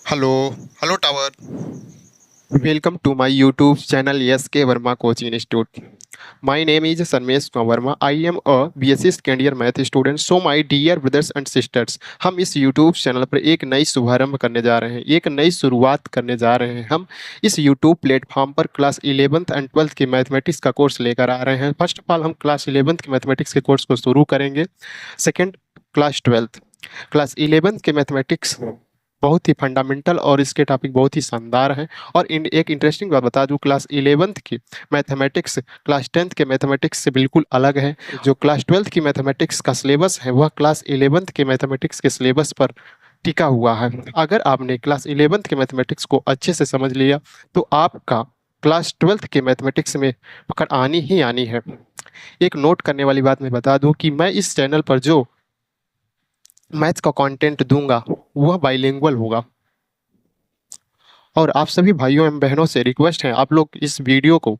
Hello. Hello tower. Welcome to my YouTube channel SK Verma Coaching Institute. My name is Sanmesh Verma. I am a BSc second year math student. So my dear brothers and sisters, हम इस YouTube channel पर एक नई शुभारंभ करने जा रहे हैं, एक नई शुरुआत करने जा रहे हैं। हम इस YouTube प्लेटफॉर्म पर क्लास 11th एंड 12th की मैथमेटिक्स का कोर्स लेकर आ रहे हैं। फर्स्ट ऑफ ऑल हम क्लास 11th के मैथमेटिक्स के कोर्स को शुरू करेंगे। Second, class 12th। Class 11th के मैथमेटिक्स बहुत ही फंडामेंटल और इसके टॉपिक बहुत ही शानदार हैं। और एक इंटरेस्टिंग बात बता दूं, क्लास 11th की मैथमेटिक्स क्लास 10th के मैथमेटिक्स से बिल्कुल अलग है। जो क्लास 12th की मैथमेटिक्स का सिलेबस है वह क्लास 11th के मैथमेटिक्स के सिलेबस पर टिका हुआ है। अगर आपने क्लास 11th के मैथमेटिक्स को अच्छे से समझ लिया तो आपका क्लास 12th के मैथमेटिक्स में पकड़ आनी ही आनी है। एक नोट करने वाली बात मैं बता दूं कि मैं इस चैनल पर जो मैथ्स का कंटेंट दूंगा वह बाइलिंगुअल होगा। और आप सभी भाइयों एवं बहनों से रिक्वेस्ट है, आप लोग इस वीडियो को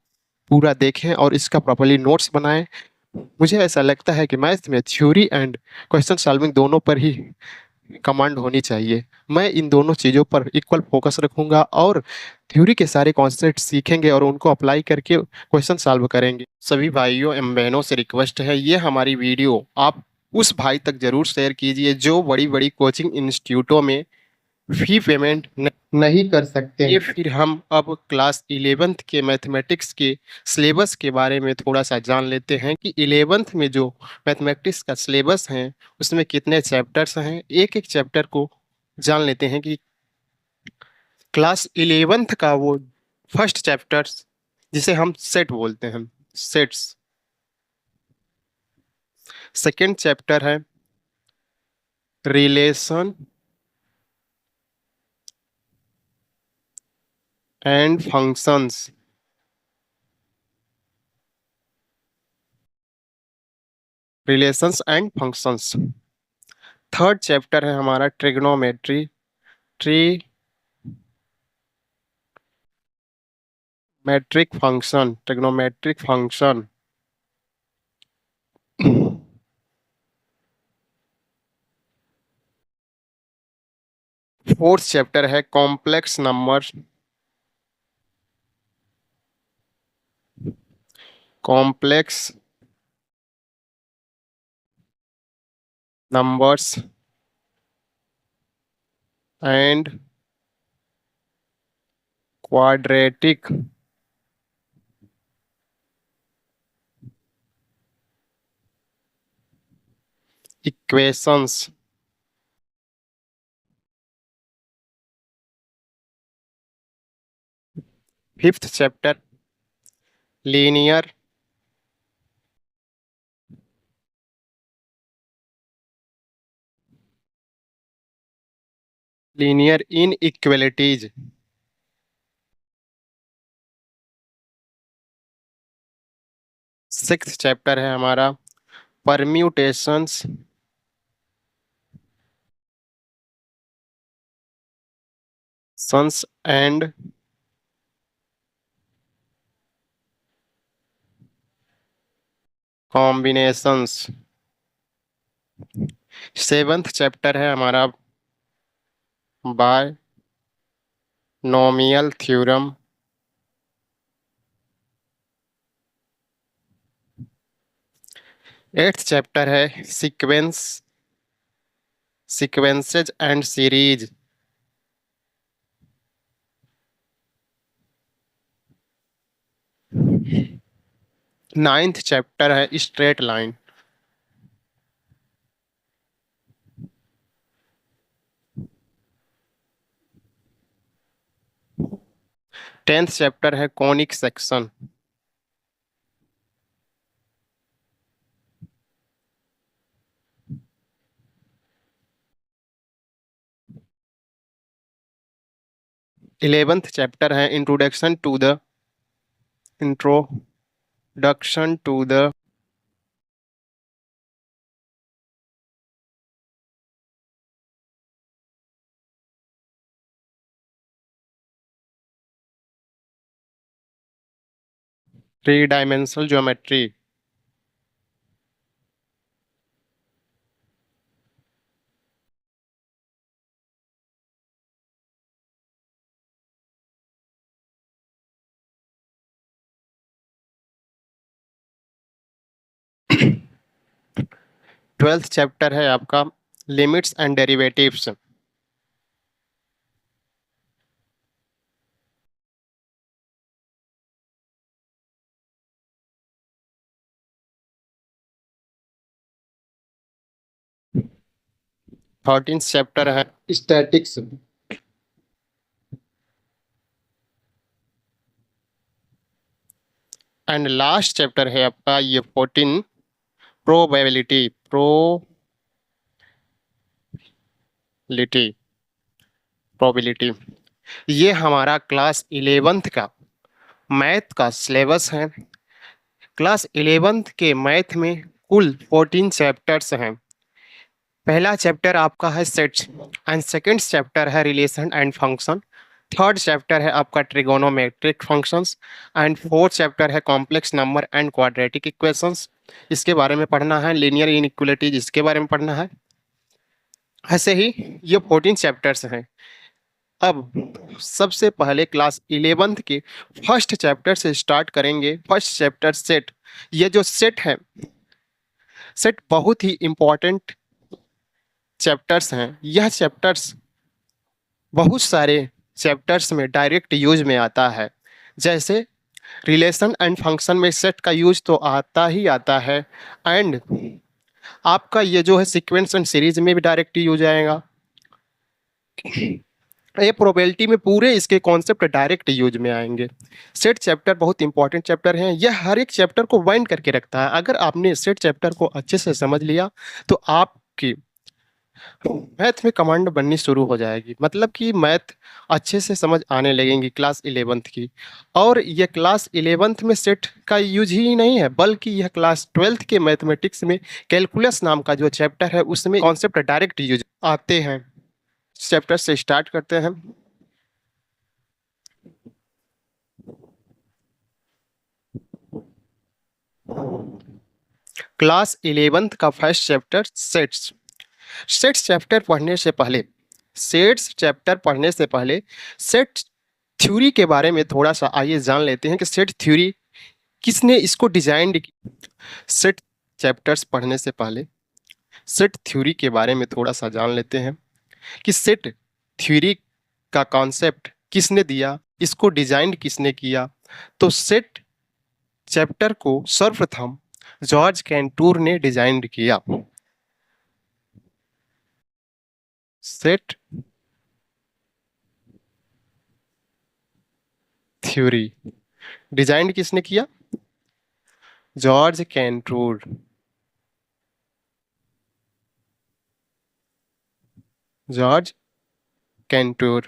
पूरा देखें और इसका प्रॉपर्ली नोट्स बनाएं। मुझे ऐसा लगता है कि मैथ्स में थ्योरी एंड क्वेश्चन सॉल्विंग दोनों पर ही कमांड होनी चाहिए। मैं इन दोनों चीज़ों पर इक्वल फोकस रखूंगा और थ्योरी के सारे कॉन्सेप्ट सीखेंगे और उनको अप्लाई करके क्वेश्चन सॉल्व करेंगे। सभी भाइयों एवं बहनों से रिक्वेस्ट है, ये हमारी वीडियो आप उस भाई तक जरूर शेयर कीजिए जो बड़ी बड़ी कोचिंग इंस्टीट्यूटों में फी पेमेंट नहीं कर सकते हैं। ये फिर हम अब क्लास 11th के मैथमेटिक्स के सिलेबस के बारे में थोड़ा सा जान लेते हैं कि 11th में जो मैथमेटिक्स का सिलेबस है उसमें कितने चैप्टर्स हैं। एक एक चैप्टर को जान लेते हैं कि क्लास 11th का वो फर्स्ट चैप्टर जिसे हम सेट बोलते हैं, सेट्स। सेकेंड चैप्टर है relation and functions. Relations and functions. Third chapter है हमारा trigonometry, trigonometric function. Fourth chapter है complex numbers, complex numbers and quadratic equations. Fifth chapter linear linear inequalities. Sixth chapter है हमारा permutations सन्स and combinations. Seventh chapter है हमारा binomial theorem. Eighth chapter है sequences and series. Ninth chapter है straight line. 10th chapter है conic section. 11th chapter है introduction to the three dimensional geometry. 12th chapter है आपका limits and derivatives. Thirteen chapter है statics. And last chapter है आपका ये 14 प्रोबेबिलिटी प्रोबेबिलिटी। ये हमारा क्लास 11th का मैथ का सिलेबस है। क्लास 11th के मैथ में कुल 14 चैप्टर्स हैं। पहला चैप्टर आपका है सेट्स एंड सेकंड चैप्टर है relation and function. Third chapter है आपका trigonometric functions and fourth chapter है complex number and quadratic equations. इसके बारे में पढ़ना है। लीनियर इनइक्वालिटीज इसके बारे में पढ़ना है। ऐसे ही ये 14 चैप्टर्स हैं। अब सबसे पहले क्लास 11th के फर्स्ट चैप्टर से स्टार्ट करेंगे। First chapter set. ये जो सेट है, सेट बहुत ही इंपॉर्टेंट चैप्टर्स हैं। यह चैप्टर्स बहुत सारे चैप्टर्स में डायरेक्ट यूज में आता है। जैसे रिलेशन एंड फंक्शन में सेट का यूज तो आता ही आता है, एंड आपका ये जो है सीक्वेंस एंड सीरीज में भी डायरेक्ट यूज आएगा। ये प्रोबेबिलिटी में पूरे इसके कॉन्सेप्ट डायरेक्ट यूज में आएंगे। सेट चैप्टर बहुत इंपॉर्टेंट चैप्टर है। यह हर एक चैप्टर को बाइंड करके रखता है। अगर आपने सेट चैप्टर को अच्छे से समझ लिया तो आपकी मैथ में कमांड बननी शुरू हो जाएगी। मतलब कि मैथ अच्छे से समझ आने लगेंगी क्लास 11th की। और ये क्लास 11th में सेट का यूज ही नहीं है, बल्कि यह क्लास 12th के मैथमेटिक्स में कैलकुलस नाम का जो चैप्टर है उसमें कॉन्सेप्ट डायरेक्ट यूज आते हैं। चैप्टर से स्टार्ट करते हैं। क्लास 11th का first chapter sets. Sets chapter पढ़ने से पहले सेट थ्योरी के बारे में थोड़ा सा आइए जान लेते हैं कि सेट थ्योरी किसने इसको डिजाइन की। सेट चैप्टर्स पढ़ने से पहले सेट थ्योरी के बारे में थोड़ा सा जान लेते हैं कि सेट थ्योरी का कॉन्सेप्ट किसने दिया, इसको डिजाइन किसने किया। तो सेट चैप्टर को सर्वप्रथम जॉर्ज कैंटूर ने डिजाइन किया। सेट थ्योरी डिजाइन किसने किया? जॉर्ज कैंटूर। जॉर्ज कैंटूर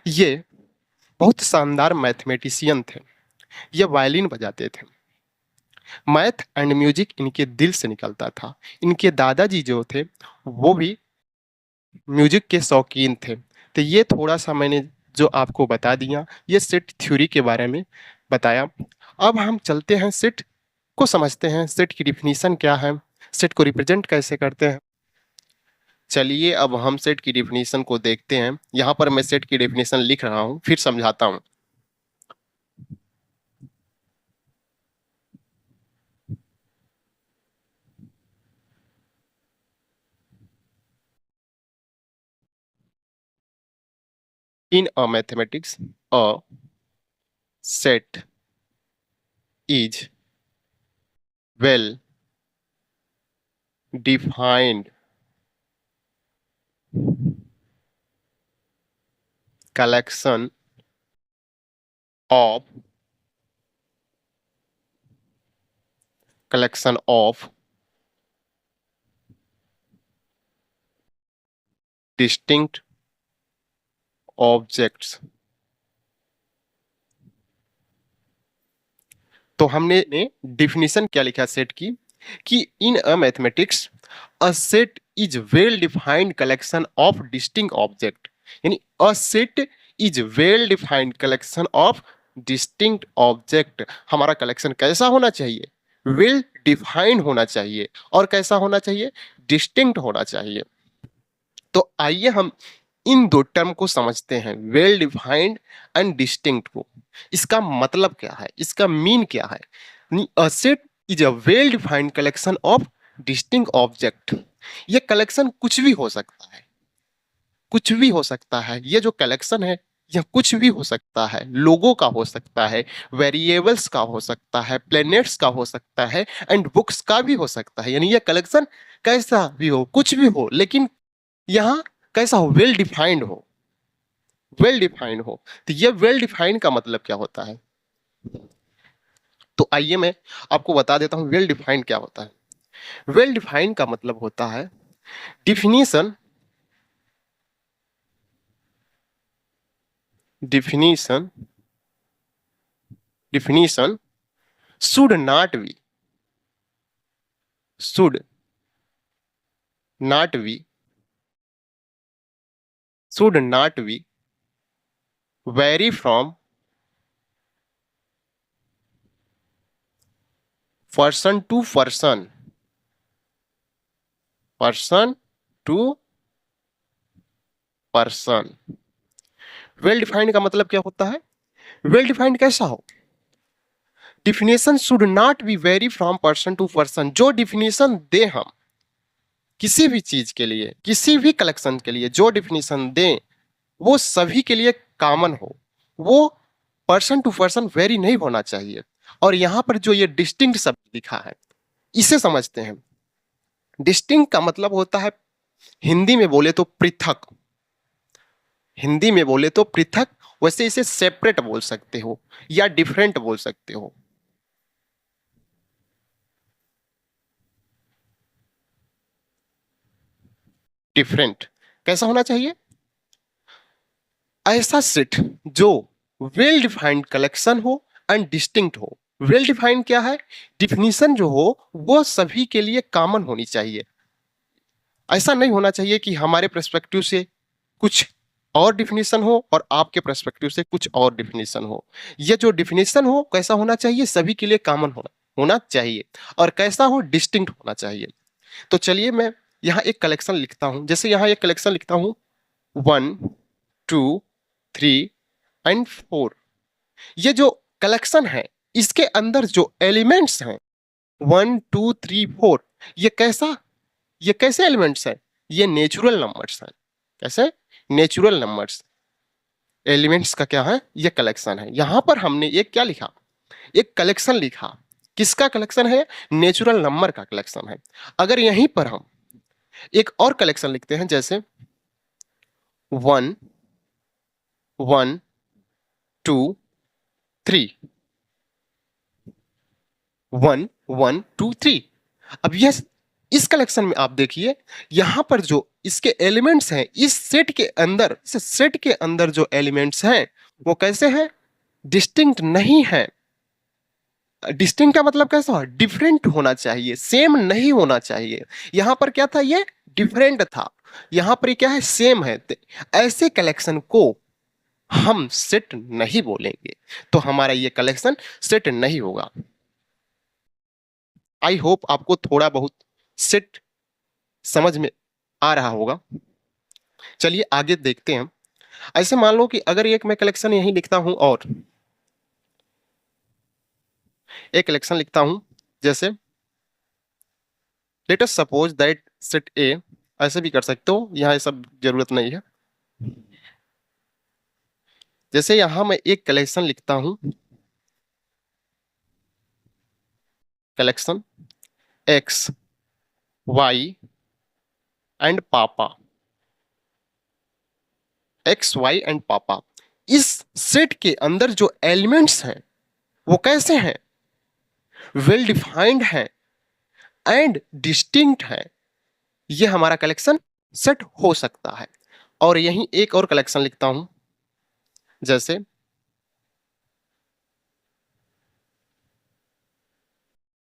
ये बहुत शानदार मैथमेटिशियन थे। ये वायलिन बजाते थे। मैथ एंड म्यूजिक इनके दिल से निकलता था। इनके दादाजी जो थे वो भी म्यूजिक के शौकीन थे। तो ये थोड़ा सा मैंने जो आपको बता दिया, ये सेट थ्योरी के बारे में बताया। अब हम चलते हैं सेट को समझते हैं। सेट की डिफिनीशन क्या है, सेट को रिप्रेजेंट कैसे करते हैं। चलिए अब हम सेट की डिफिनीशन को देखते हैं। यहाँ पर मैं सेट की डिफिनीशन लिख रहा हूँ, फिर समझाता हूँ। In a mathematics, a set is well defined collection of distinct objects। तो हमने डिफिनीशन क्या लिखा सेट की कि in a mathematics a set is well defined collection of distinct object. यानी a set is well defined collection of distinct object. हमारा collection कैसा होना चाहिए? वेल डिफाइंड होना चाहिए। और कैसा होना चाहिए? डिस्टिंक्ट होना चाहिए। तो आइए हम इन दो टर्म को समझते हैं, वेल डिफाइंड एंड डिस्टिंक्ट को। इसका मतलब क्या है, इसका मीन क्या है? अ set is a well defined collection of distinct object, ये कलेक्शन कुछ भी हो सकता है, कुछ भी हो सकता है। ये जो कलेक्शन है यह कुछ भी हो सकता है, लोगों का हो सकता है, वेरिएबल्स का हो सकता है, प्लैनेट्स का हो सकता है, एंड बुक्स का भी हो सकता है। यानी ये कलेक्शन कैसा भी हो, कुछ भी हो, लेकिन यहाँ कैसा हो, वेल डिफाइंड हो, वेल डिफाइंड हो। तो ये वेल डिफाइंड का मतलब क्या होता है, तो आइए मैं आपको बता देता हूं वेल डिफाइंड क्या होता है। वेल डिफाइंड का मतलब होता है definition, definition, definition should not be, should not be, should not be vary from person to person, person to person। Well defined का मतलब क्या होता है, वेल डिफाइंड कैसा हो, definition should not be vary from person to person. जो definition दे हम किसी भी चीज के लिए, किसी भी कलेक्शन के लिए जो डिफिनेशन दें वो सभी के लिए कॉमन हो, वो पर्सन टू पर्सन वेरी नहीं होना चाहिए। और यहां पर जो ये डिस्टिंक्ट शब्द लिखा है इसे समझते हैं। डिस्टिंक्ट का मतलब होता है, हिंदी में बोले तो पृथक, हिंदी में बोले तो पृथक, वैसे इसे सेपरेट बोल सकते हो या डिफरेंट बोल सकते हो। डिफरेंट कैसा होना चाहिए, ऐसा सेट जो वेल डिफाइंड कलेक्शन हो एंड डिस्टिंक्ट हो। वेल डिफाइंड क्या है, डिफिनीशन जो हो वो सभी के लिए कॉमन होनी चाहिए। ऐसा नहीं होना चाहिए कि हमारे पर्सपेक्टिव से कुछ और डिफिनीशन हो और आपके पर्सपेक्टिव से कुछ और डिफिनीशन हो। ये जो डिफिनीशन हो कैसा होना चाहिए, सभी के लिए कॉमन होना होना चाहिए, और कैसा हो, डिस्टिंक्ट होना चाहिए। तो चलिए मैं यहाँ एक कलेक्शन लिखता हूं, जैसे यहाँ एक कलेक्शन लिखता हूं 1 2 3 एंड 4। ये जो कलेक्शन है इसके अंदर जो एलिमेंट्स हैं 1 2 3 4, ये कैसा, ये कैसे एलिमेंट्स हैं, ये नेचुरल नंबर्स हैं। कैसे, नेचुरल नंबर्स, एलिमेंट्स का क्या है, ये कलेक्शन है। यहां पर हमने एक क्या लिखा, एक कलेक्शन लिखा। किसका कलेक्शन है, नेचुरल नंबर का कलेक्शन है। अगर यहीं पर हम एक और कलेक्शन लिखते हैं, जैसे 1 1 2 3, 1 1 2 3। अब यह इस कलेक्शन में आप देखिए, यहां पर जो इसके एलिमेंट्स हैं, इस सेट के अंदर, इस सेट के अंदर जो एलिमेंट्स हैं वो कैसे हैं, डिस्टिंक्ट नहीं है। डिस्टिंक्ट का मतलब कैसा हो, डिफरेंट होना चाहिए, सेम नहीं होना चाहिए। यहां पर क्या था, ये डिफरेंट था, यहां पर ये क्या है, सेम है। तो ऐसे कलेक्शन को हम सेट नहीं बोलेंगे, तो हमारा ये कलेक्शन सेट नहीं होगा। आई होप आपको थोड़ा बहुत सेट समझ में आ रहा होगा। चलिए आगे देखते हैं। ऐसे मान लो कि अगर एक मैं कलेक्शन यहीं लिखता हूं और एक कलेक्शन लिखता हूं, जैसे let us suppose that set ए, ऐसे भी कर सकते हो, यहाँ ये सब जरूरत नहीं है। जैसे यहां मैं एक कलेक्शन लिखता हूं, कलेक्शन एक्स वाई एंड पापा, एक्स वाई एंड पापा। इस सेट के अंदर जो एलिमेंट्स हैं वो कैसे हैं, वेल डिफाइंड हैं एंड डिस्टिंक्ट हैं। ये हमारा कलेक्शन सेट हो सकता है। और यहीं एक और कलेक्शन लिखता हूं, जैसे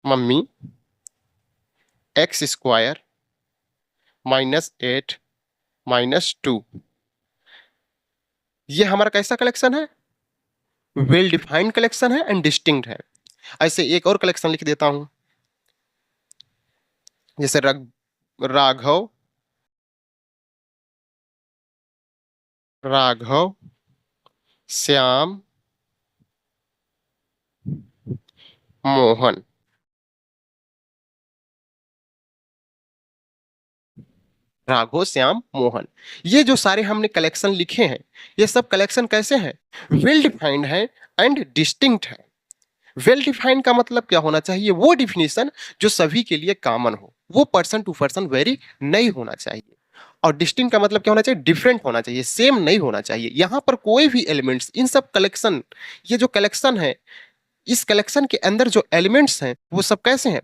मम्मी x² -8 -2। ये हमारा कैसा कलेक्शन है, वेल डिफाइंड कलेक्शन है एंड डिस्टिंक्ट है। ऐसे एक और कलेक्शन लिख देता हूं, जैसे राघव, राघव श्याम मोहन। राघव, श्याम, मोहन। ये जो सारे हमने कलेक्शन लिखे हैं, ये सब कलेक्शन कैसे हैं? वेल डिफाइंड है एंड डिस्टिंक्ट है। वेल डिफाइंड का मतलब क्या होना चाहिए? वो डिफिनीशन जो सभी के लिए कॉमन हो, वो पर्सन टू पर्सन वेरी नहीं होना चाहिए। और डिस्टिंक्ट का मतलब क्या होना चाहिए? डिफरेंट होना चाहिए, सेम नहीं होना चाहिए। यहां पर कोई भी एलिमेंट्स, इन सब कलेक्शन, ये जो कलेक्शन है, इस कलेक्शन के अंदर जो एलिमेंट्स हैं वो सब कैसे हैं?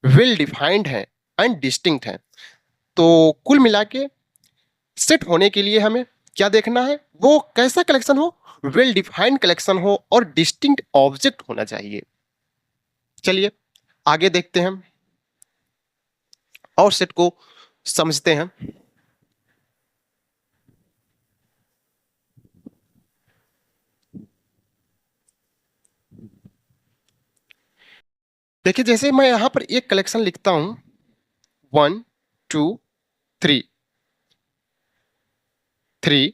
वेल डिफाइंड है एंड डिस्टिंक्ट है। तो कुल मिला के सेट होने के लिए हमें क्या देखना है? वो कैसा कलेक्शन हो? वेल डिफाइंड कलेक्शन हो और डिस्टिंक्ट ऑब्जेक्ट होना चाहिए। चलिए आगे देखते हैं और सेट को समझते हैं। देखिए, जैसे मैं यहां पर एक कलेक्शन लिखता हूं, 1 2 3, 3।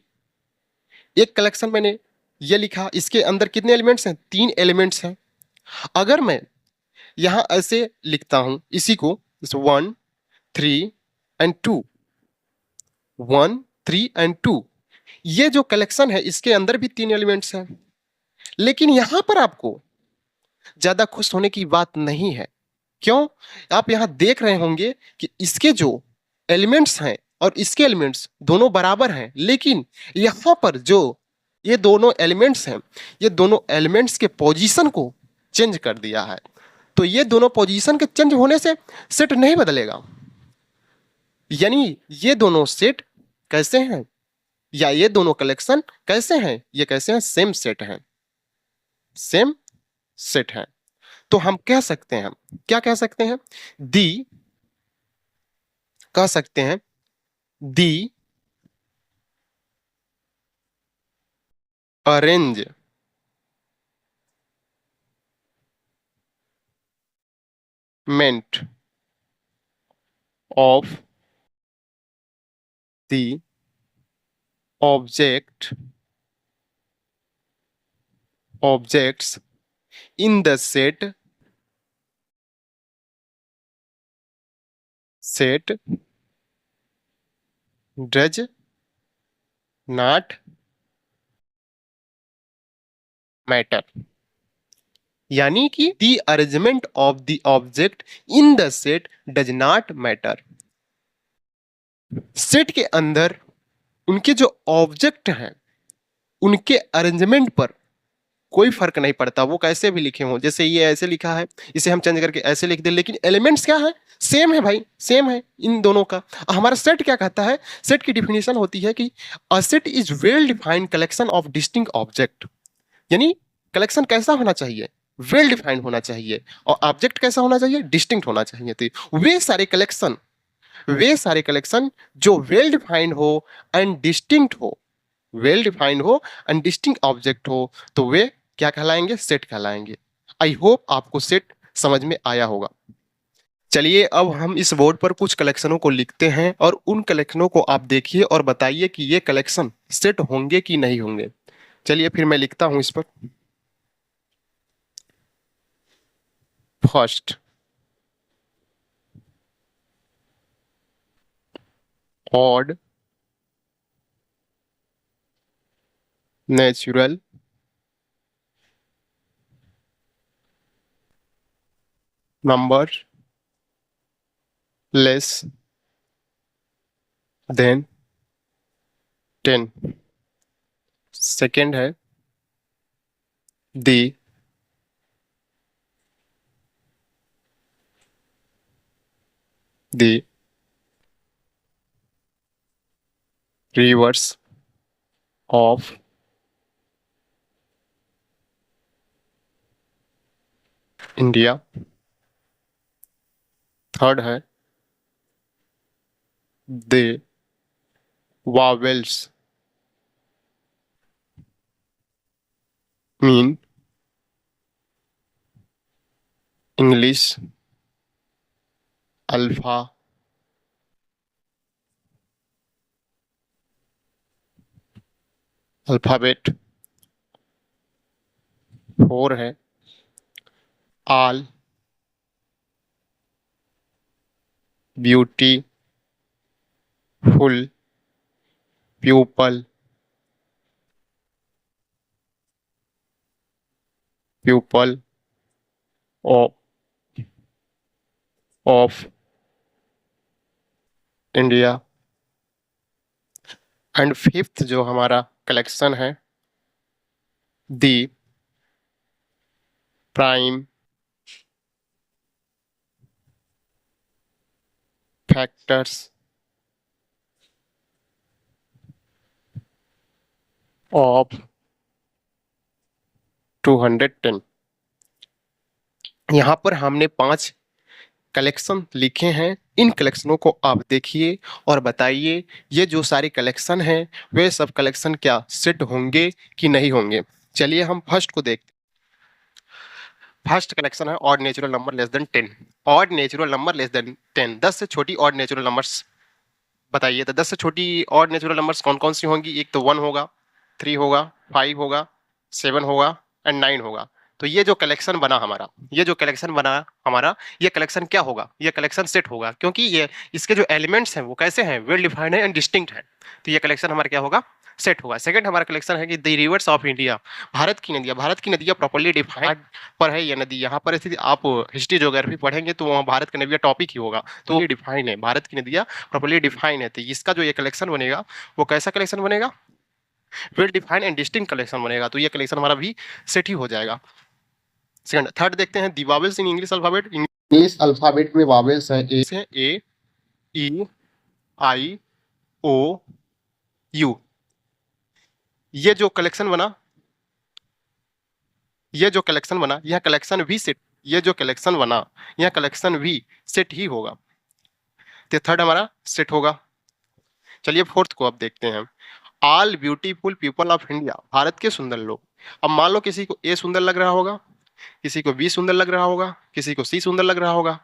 एक कलेक्शन मैंने ये लिखा, इसके अंदर कितने एलिमेंट्स हैं? 3 एलिमेंट्स हैं। अगर मैं यहां ऐसे लिखता हूं इसी को, 1 3 एंड 2, 1 3 एंड 2, ये जो कलेक्शन है इसके अंदर भी 3 एलिमेंट्स हैं। लेकिन यहां पर आपको ज्यादा खुश होने की बात नहीं है। क्यों? आप यहां देख रहे होंगे कि इसके जो एलिमेंट्स हैं और इसके एलिमेंट्स दोनों बराबर हैं, लेकिन यहां पर जो ये दोनों एलिमेंट्स हैं, ये दोनों एलिमेंट्स के पोजीशन को चेंज कर दिया है। तो ये दोनों पोजीशन के चेंज होने से सेट नहीं बदलेगा। यानी ये दोनों सेट कैसे हैं, या ये दोनों कलेक्शन कैसे हैं? ये कैसे हैं? सेम सेट हैं, सेम सेट हैं। तो हम कह सकते हैं, क्या कह सकते हैं? दी, कह सकते हैं दी arrangement of the objects in the set does not matter। यानी कि the arrangement of the object in the set does not matter. Set के अंदर उनके जो ऑब्जेक्ट हैं, उनके अरेंजमेंट पर कोई फर्क नहीं पड़ता, वो कैसे भी लिखे हों। जैसे ये ऐसे लिखा है, इसे हम चेंज करके ऐसे लिख दें, लेकिन एलिमेंट्स क्या है? सेम है भाई, सेम है इन दोनों का। हमारा सेट क्या कहता है? सेट की डिफिनेशन होती है कि a set is well defined collection of distinct object. यानी कलेक्शन कैसा होना चाहिए? वेल डिफाइंड होना चाहिए। और ऑब्जेक्ट कैसा होना चाहिए? डिस्टिंक्ट होना चाहिए। तो वे सारे कलेक्शन जो वेल डिफाइंड हो एंड डिस्टिंक्ट हो, वेल डिफाइंड हो एंड डिस्टिंक्ट ऑब्जेक्ट हो, तो वे क्या कहलाएंगे? सेट कहलाएंगे। आई होप आपको सेट समझ में आया होगा। चलिए अब हम इस बोर्ड पर कुछ कलेक्शनों को लिखते हैं और उन कलेक्शनों को आप देखिए और बताइए कि ये कलेक्शन सेट होंगे कि नहीं होंगे। चलिए फिर मैं लिखता हूं इस पर। First, odd natural number less than 10। Second है the the rivers of India. Third है the vowels mean English alpha alphabet. Four है all beautiful people people of India. And fifth जो हमारा कलेक्शन है, दी प्राइम फैक्टर्स ऑफ 210। यहाँ पर हमने 5 collection लिखे हैं। इन कलेक्शनों को आप देखिए और बताइए ये जो सारे कलेक्शन हैं वे सब कलेक्शन क्या सेट होंगे कि नहीं होंगे। चलिए हम फर्स्ट को देखते हैं। फर्स्ट कलेक्शन है odd natural number less than 10। Odd natural number less than 10, 10 से छोटी ऑड नेचुरल नंबर्स बताइए। तो 10 से छोटी ऑड नेचुरल नंबर्स कौन कौन सी होंगी? एक तो 1 होगा, 3 होगा, 5 होगा, 7 होगा एंड 9 होगा। तो ये जो कलेक्शन बना हमारा, ये जो कलेक्शन बना हमारा, ये कलेक्शन क्या होगा? ये कलेक्शन सेट होगा, क्योंकि ये इसके जो एलिमेंट्स हैं वो कैसे हैं? वेल डिफाइंड है एंड डिस्टिंक्ट है। तो ये कलेक्शन हमारा क्या होगा? सेट होगा। सेकंड हमारा कलेक्शन है कि the reverse of India, Bharat की नदियां। भारत की नदियां प्रॉपर्ली डिफाइंड पर है ये नदी। यहाँ पर स्थिति आप हिस्ट्री ज्योग्राफी पढ़ेंगे तो वहाँ भारत की नदियां टॉपिक ही होगा। तो ये डिफाइंड है, भारत की नदियां प्रॉपर्ली डिफाइंड है। तो इसका जो ये कलेक्शन बनेगा वो कैसा कलेक्शन बनेगा? Well defined and distinct collection बनेगा। तो ये कलेक्शन हमारा भी सेट ही हो जाएगा। सेकंड, थर्ड देखते हैं the vowels in English alphabet. English alphabet में वावेल्स है A, E, I, O, you. ये जो कलेक्शन बना, ये जो कलेक्शन बना, यह कलेक्शन भी सेट, ये जो कलेक्शन बना यह कलेक्शन भी सेट ही होगा। तो थर्ड हमारा सेट होगा। चलिए फोर्थ को अब देखते हैं। All beautiful people of India, Bharat के सुंदर लोग। अब मान लो किसी को ए सुंदर लग रहा होगा, किसी को बी सुंदर लग रहा होगा, किसी को सी सुंदर लग रहा होगा,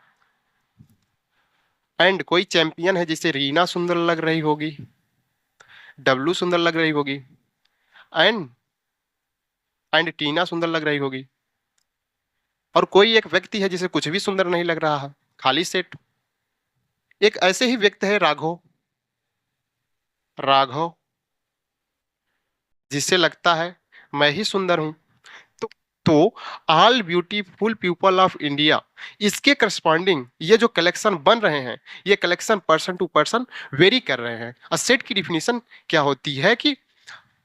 एंड कोई चैंपियन है जिसे रीना सुंदर लग रही होगी, डब्लू सुंदर लग रही होगी, एंड एंड टीना सुंदर लग रही होगी, और कोई एक व्यक्ति है जिसे कुछ भी सुंदर नहीं लग रहा है, खाली सेट। एक ऐसे ही व्यक्ति है राघव, राघव जिससे लगता है मैं ही सुंदर हूं। तो तो all beautiful people of India, इसके करस्पॉन्डिंग ये जो कलेक्शन बन रहे हैं, ये collection person to person vary कर रहे हैं। अ सेट की डिफिनीशन क्या होती है कि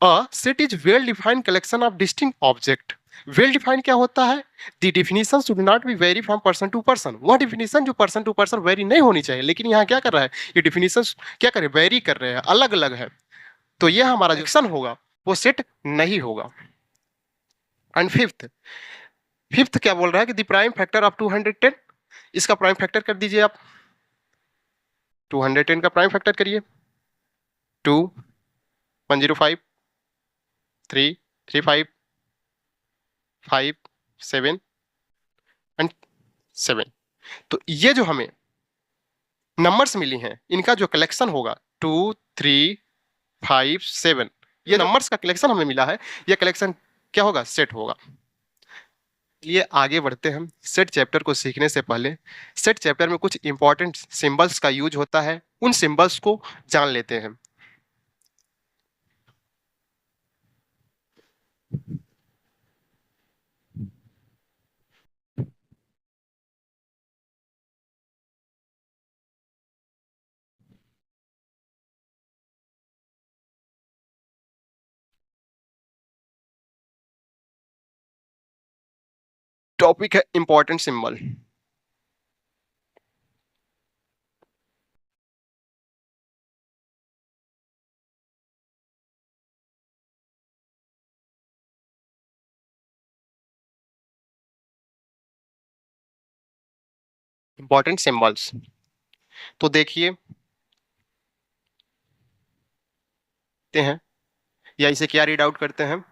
a set is well defined collection of distinct object. Well defined क्या होता है? The definition should not be vary from person to person. वह डिफिनीशन जो पर्सन टू पर्सन वेरी नहीं होनी चाहिए, लेकिन यहाँ क्या कर रहा है? ये डिफिनीशन क्या करे? वेरी कर रहे हैं, अलग अलग है। तो ये हमारा जो कलेक्शन होगा वो सेट नहीं होगा। एंड फिफ्थ, फिफ्थ क्या बोल रहा है कि द प्राइम फैक्टर ऑफ 210। इसका प्राइम फैक्टर कर दीजिए आप। 210 का प्राइम फैक्टर करिए। 2, 105, 3, 35, 5, 7 एंड 7। तो ये जो हमें नंबर्स मिली हैं इनका जो कलेक्शन होगा 2, 3, 5, 7, ये नंबर्स का कलेक्शन हमें मिला है। ये कलेक्शन क्या होगा? सेट होगा। ये आगे बढ़ते हैं। सेट चैप्टर को सीखने से पहले सेट चैप्टर में कुछ इंपॉर्टेंट सिंबल्स का यूज होता है, उन सिंबल्स को जान लेते हैं। टॉपिक है इंपॉर्टेंट सिंबल। इंपॉर्टेंट सिंबल्स तो देखिए हैं, या इसे क्या रीड आउट करते हैं?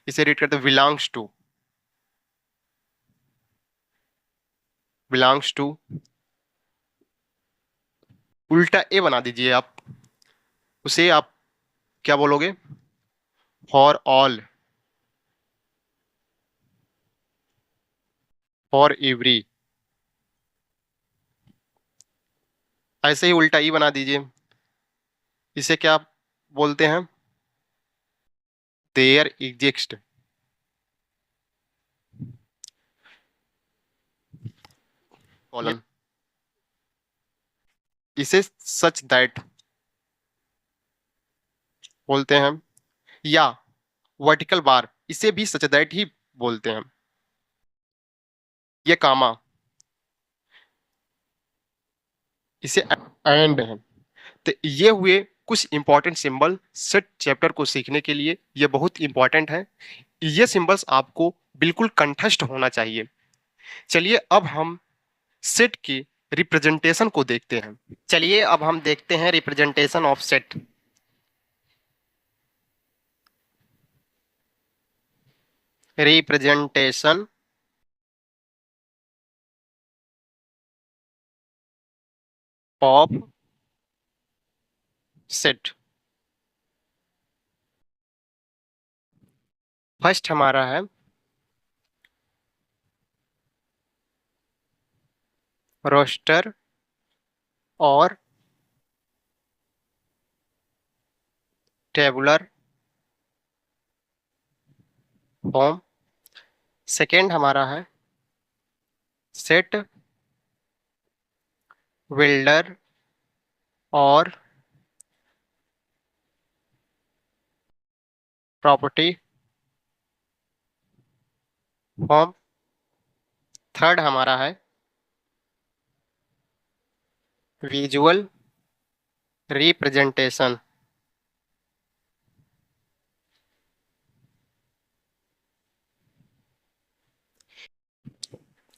इसे रीड करते हैं बिलोंग्स टू, बिलोंग्स टू। उल्टा ए बना दीजिए आप, उसे आप क्या बोलोगे? For all, for every. ऐसे ही उल्टा ई बना दीजिए, इसे क्या बोलते हैं? देयर एग्जिस्ट कॉलन, इसे सच दैट बोलते हैं, या वर्टिकल बार, इसे भी सच दैट ही बोलते हैं। ये कामा, इसे एंड है। तो ये हुए कुछ इंपॉर्टेंट सिंबल सेट चैप्टर को सीखने के लिए, ये बहुत इंपॉर्टेंट है। ये सिंबल्स आपको बिल्कुल कंठस्थ होना चाहिए। चलिए अब हम सेट की रिप्रेजेंटेशन को देखते हैं। चलिए अब हम देखते हैं representation of set. Representation of set. First हमारा है रोस्टर और टेबुलर फॉर्म। सेकेंड हमारा है सेट बिल्डर और प्रॉपर्टी फॉर्म। थर्ड हमारा है विजुअल रिप्रेजेंटेशन।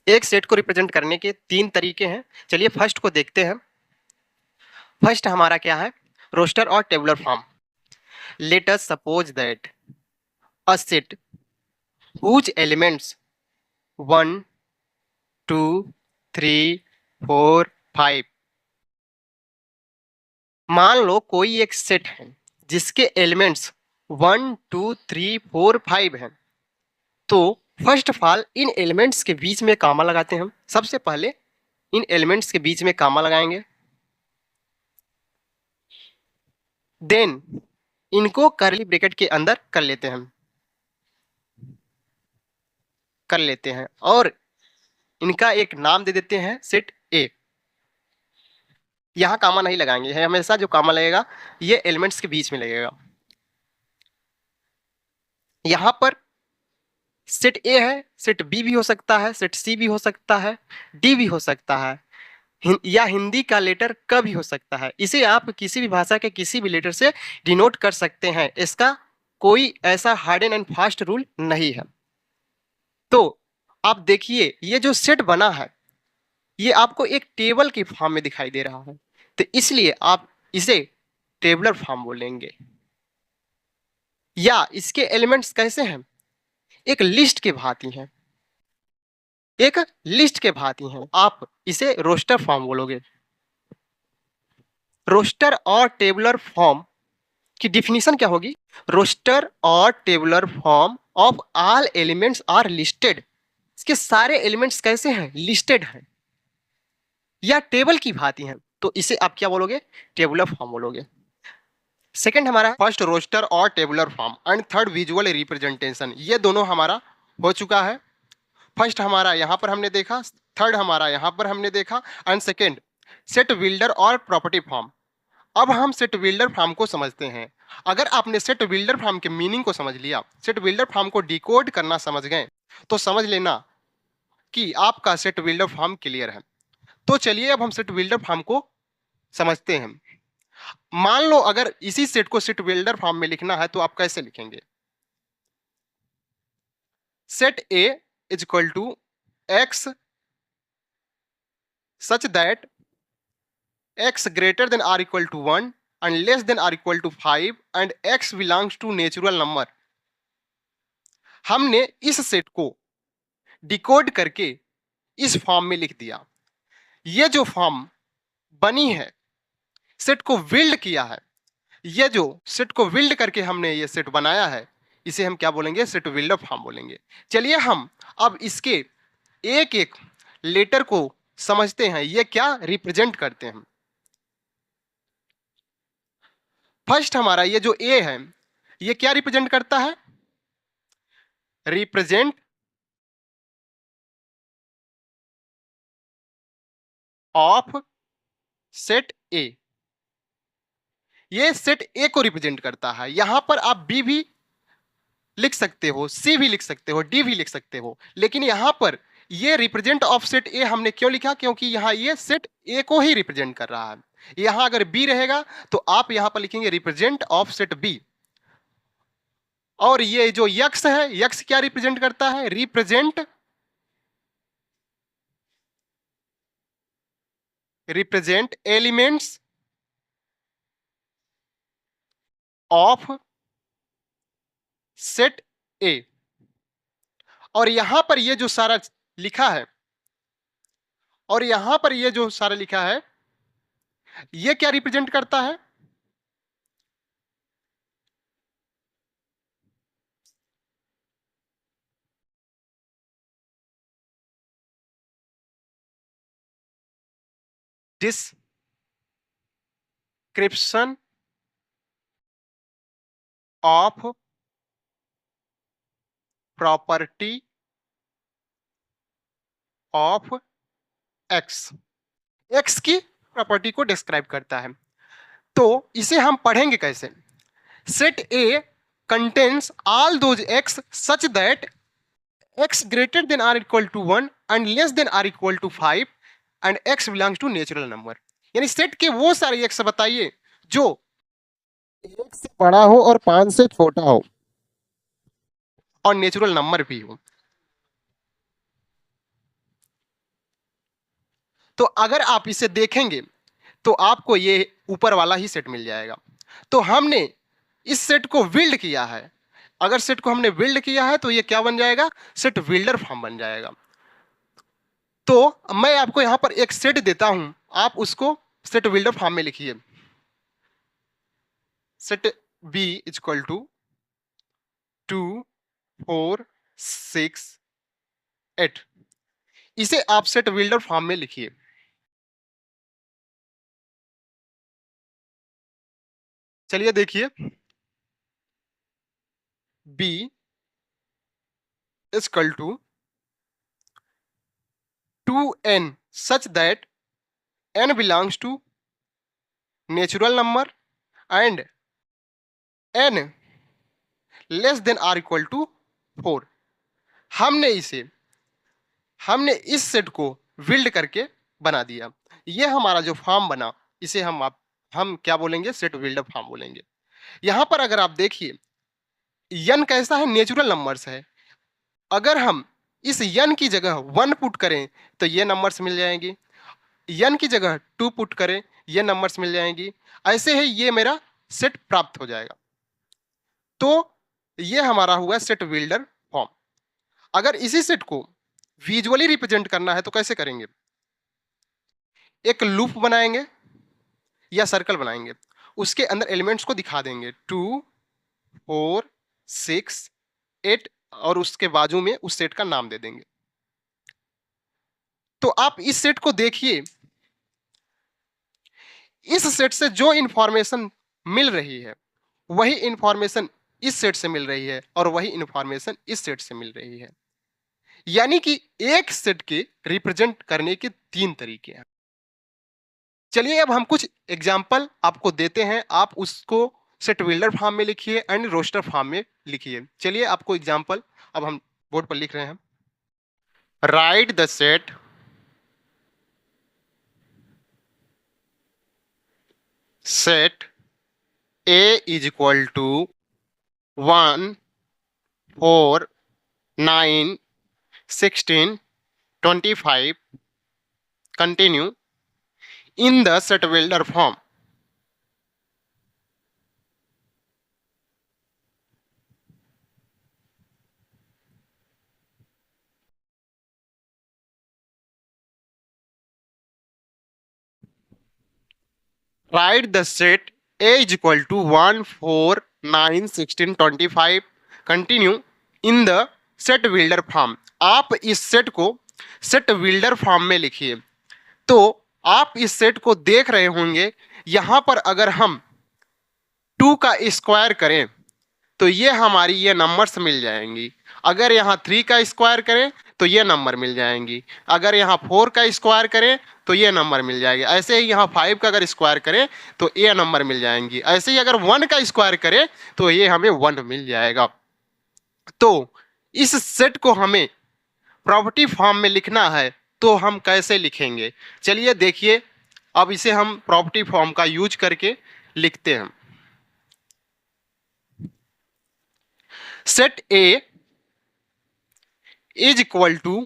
एक सेट को रिप्रेजेंट करने के तीन तरीके हैं। चलिए फर्स्ट को देखते हैं। फर्स्ट हमारा क्या है? रोस्टर और tabular form. Let us suppose that a set whose elements 1 2 3 4 5। मान लो कोई एक सेट है जिसके एलिमेंट्स 1 2 3 4 5 हैं। तो first of all in elements के बीच में कामा लगाते हैं हम। सबसे पहले इन एलिमेंट्स के बीच में कामा लगाएंगे, देन इनको करली ब्रैकेट के अंदर कर लेते हैं और इनका एक नाम दे देते हैं सेट ए। यहां कामा नहीं लगाएंगे, हमेशा जो कामा लगेगा ये एलिमेंट्स के बीच में लगेगा। यहां पर सेट ए है, सेट बी भी हो सकता है, सेट सी भी हो सकता है, डी भी हो सकता है, या हिंदी का लेटर क भी हो सकता है। इसे आप किसी भी भाषा के किसी भी लेटर से डिनोट कर सकते हैं। इसका कोई ऐसा हार्ड एंड फास्ट रूल नहीं है। तो आप देखिए ये जो सेट बना है ये आपको एक टेबल की फॉर्म में दिखाई दे रहा है, तो इसलिए आप इसे टेबलर फॉर्म बोलेंगे। या इसके एलिमेंट्स कैसे हैं? एक लिस्ट के भांति हैं, एक लिस्ट के भांति हैं। आप इसे रोस्टर फॉर्म बोलोगे। रोस्टर और टेबुलर फॉर्म की डिफिनीशन क्या होगी? रोस्टर और tabular form of all elements are listed. इसके सारे एलिमेंट्स कैसे हैं? लिस्टेड हैं या टेबल की भांति हैं। तो इसे आप क्या बोलोगे? टेबुलर फॉर्म बोलोगे। सेकंड हमारा फर्स्ट रोस्टर और tabular form and third visual representation. ये दोनों हमारा हो चुका है। फर्स्ट हमारा यहां पर हमने देखा, थर्ड हमारा यहां पर हमने देखा, एंड सेकेंड सेट बिल्डर और प्रॉपर्टी फॉर्म। अब हम सेट बिल्डर फॉर्म को समझते हैं। अगर आपने सेट बिल्डर फॉर्म के मीनिंग को समझ लिया, सेट बिल्डर फॉर्म को डिकोड करना समझ गए, तो समझ लेना कि आपका सेट बिल्डर फॉर्म क्लियर है। तो चलिए अब हम सेट बिल्डर फॉर्म को समझते हैं। मान लो अगर इसी सेट को सेट बिल्डर फॉर्म में लिखना है तो आप कैसे लिखेंगे? Set A is equal to X such that x greater than or equal to 1 and less than or equal to 5 and x belongs to natural number। हमने इस सेट को डिकोड करके इस फॉर्म में लिख दिया। ये जो फॉर्म बनी है, सेट को बिल्ड किया है, ये जो सेट को बिल्ड करके हमने ये सेट बनाया है, इसे हम क्या बोलेंगे? सेट बिल्डर फॉर्म बोलेंगे। चलिए हम अब इसके एक एक लेटर को समझते हैं, ये क्या रिप्रेजेंट करते हैं। फर्स्ट हमारा ये जो ए है, ये क्या रिप्रेजेंट करता है? रिप्रेजेंट ऑफ सेट ए, ये सेट ए को रिप्रेजेंट करता है। यहां पर आप बी भी लिख सकते हो, सी भी लिख सकते हो, डी भी लिख सकते हो, लेकिन यहां पर ये रिप्रेजेंट ऑफ सेट ए हमने क्यों लिखा? क्योंकि यहां ये सेट ए को ही रिप्रेजेंट कर रहा है। यहां अगर बी रहेगा तो आप यहां पर लिखेंगे रिप्रेजेंट ऑफ सेट बी। और ये जो यक्स है, यक्स क्या रिप्रेजेंट करता है? रिप्रेजेंट एलिमेंट्स ऑफ सेट ए। और यहां पर ये जो सारा लिखा है, और यहां पर ये जो सारा लिखा है, ये क्या रिप्रेजेंट करता है? Description of property of x, x की प्रॉपर्टी को डिस्क्राइब करता है। तो इसे हम पढ़ेंगे कैसे? Set A contains all those x such that x greater than or equal to 1 and less than or equal to 5 and x belongs to natural number। यानी सेट के वो सारे x बताइए जो 1 से बड़ा हो और 5 से छोटा हो और नेचुरल नंबर भी हो। तो अगर आप इसे देखेंगे तो आपको ये ऊपर वाला ही सेट मिल जाएगा। तो हमने इस सेट को बिल्ड किया है। अगर सेट को हमने बिल्ड किया है तो ये क्या बन जाएगा? सेट बिल्डर फॉर्म बन जाएगा। तो मैं आपको यहां पर एक सेट देता हूं, आप उसको सेट बिल्डर फॉर्म में लिखिए। Set B is equal to 2 4 6 8, इसे आप सेट बिल्डर फॉर्म में लिखिए। चलिए देखिए, B is equal to 2n such that n belongs to natural number and n less than or equal to 4। हमने इस सेट को बिल्ड करके बना दिया। ये हमारा जो फॉर्म बना, इसे हम क्या बोलेंगे? सेट बिल्डर फॉर्म बोलेंगे। यहां पर अगर आप देखिए, n कैसा है? नेचुरल नंबर्स है। अगर हम इस n की जगह 1 पुट करें तो ये नंबर्स मिल जाएंगी, n की जगह 2 पुट करें ये नंबर्स मिल जाएंगी। ऐसे ही ये मेरा सेट प्राप्त हो जाएगा। तो ये हमारा हुआ सेट बिल्डर फॉर्म। अगर इसी सेट को विजुअली रिप्रेजेंट करना है तो कैसे करेंगे? एक लूप बनाएंगे या सर्कल बनाएंगे, उसके अंदर एलिमेंट्स को दिखा देंगे 2 4 6 8 और उसके बाजू में उस सेट का नाम दे देंगे। तो आप इस सेट को देखिए, इस सेट से जो इंफॉर्मेशन मिल रही है वही इंफॉर्मेशन इस सेट से मिल रही है और वही इंफॉर्मेशन इस सेट से मिल रही है। यानी कि एक सेट के रिप्रेजेंट करने के 3 तरीके हैं। चलिए अब हम कुछ एग्जाम्पल आपको देते हैं, आप उसको सेट बिल्डर फॉर्म में लिखिए एंड रोस्टर फॉर्म में लिखिए। चलिए आपको एग्जाम्पल अब हम बोर्ड पर लिख रहे हैं। Right the set A is equal to 1 4 9 16 25 continue in the set builder form। Write the set A is equal to 1 4 9 16 25 continue in the set builder form। आप इस सेट को सेट बिल्डर फॉर्म में लिखिए। तो आप इस सेट को देख रहे होंगे, यहां पर अगर हम 2 का स्क्वायर करें तो ये हमारी ये नंबर्स मिल जाएंगी। अगर यहाँ 3 का स्क्वायर करें तो ये नंबर मिल जाएंगी। अगर यहाँ 4 का स्क्वायर करें तो ये नंबर मिल जाएगी। ऐसे ही यहाँ 5 का अगर स्क्वायर करें तो ये नंबर मिल जाएंगी। ऐसे ही अगर 1 का स्क्वायर करें तो ये हमें 1 मिल जाएगा। तो इस सेट को हमें प्रॉपर्टी फॉर्म में लिखना है, तो हम कैसे लिखेंगे? चलिए देखिए, अब इसे हम प्रॉपर्टी फॉर्म का यूज करके लिखते हैं। Set A is equal to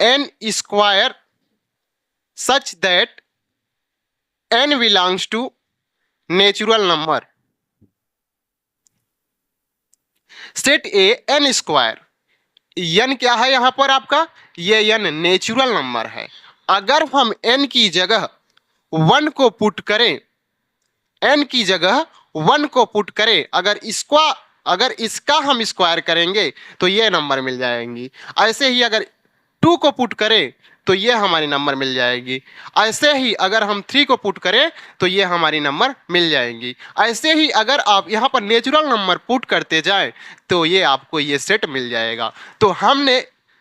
n square such that n belongs to natural number. Set A n square, n क्या है यहां पर आपका? ये n नेचुरल नंबर है। अगर हम n की जगह 1 को पुट करें, n की जगह 1 को पुट करें, अगर इसका हम स्क्वायर करेंगे तो ये नंबर मिल जाएंगी। ऐसे ही अगर 2 को पुट करें तो ये हमारी नंबर मिल जाएगी। ऐसे ही अगर हम 3 को पुट करें तो ये हमारी नंबर मिल जाएंगी। ऐसे ही अगर आप यहाँ पर नेचुरल नंबर पुट करते जाएं तो ये आपको ये सेट मिल जाएगा। तो हमने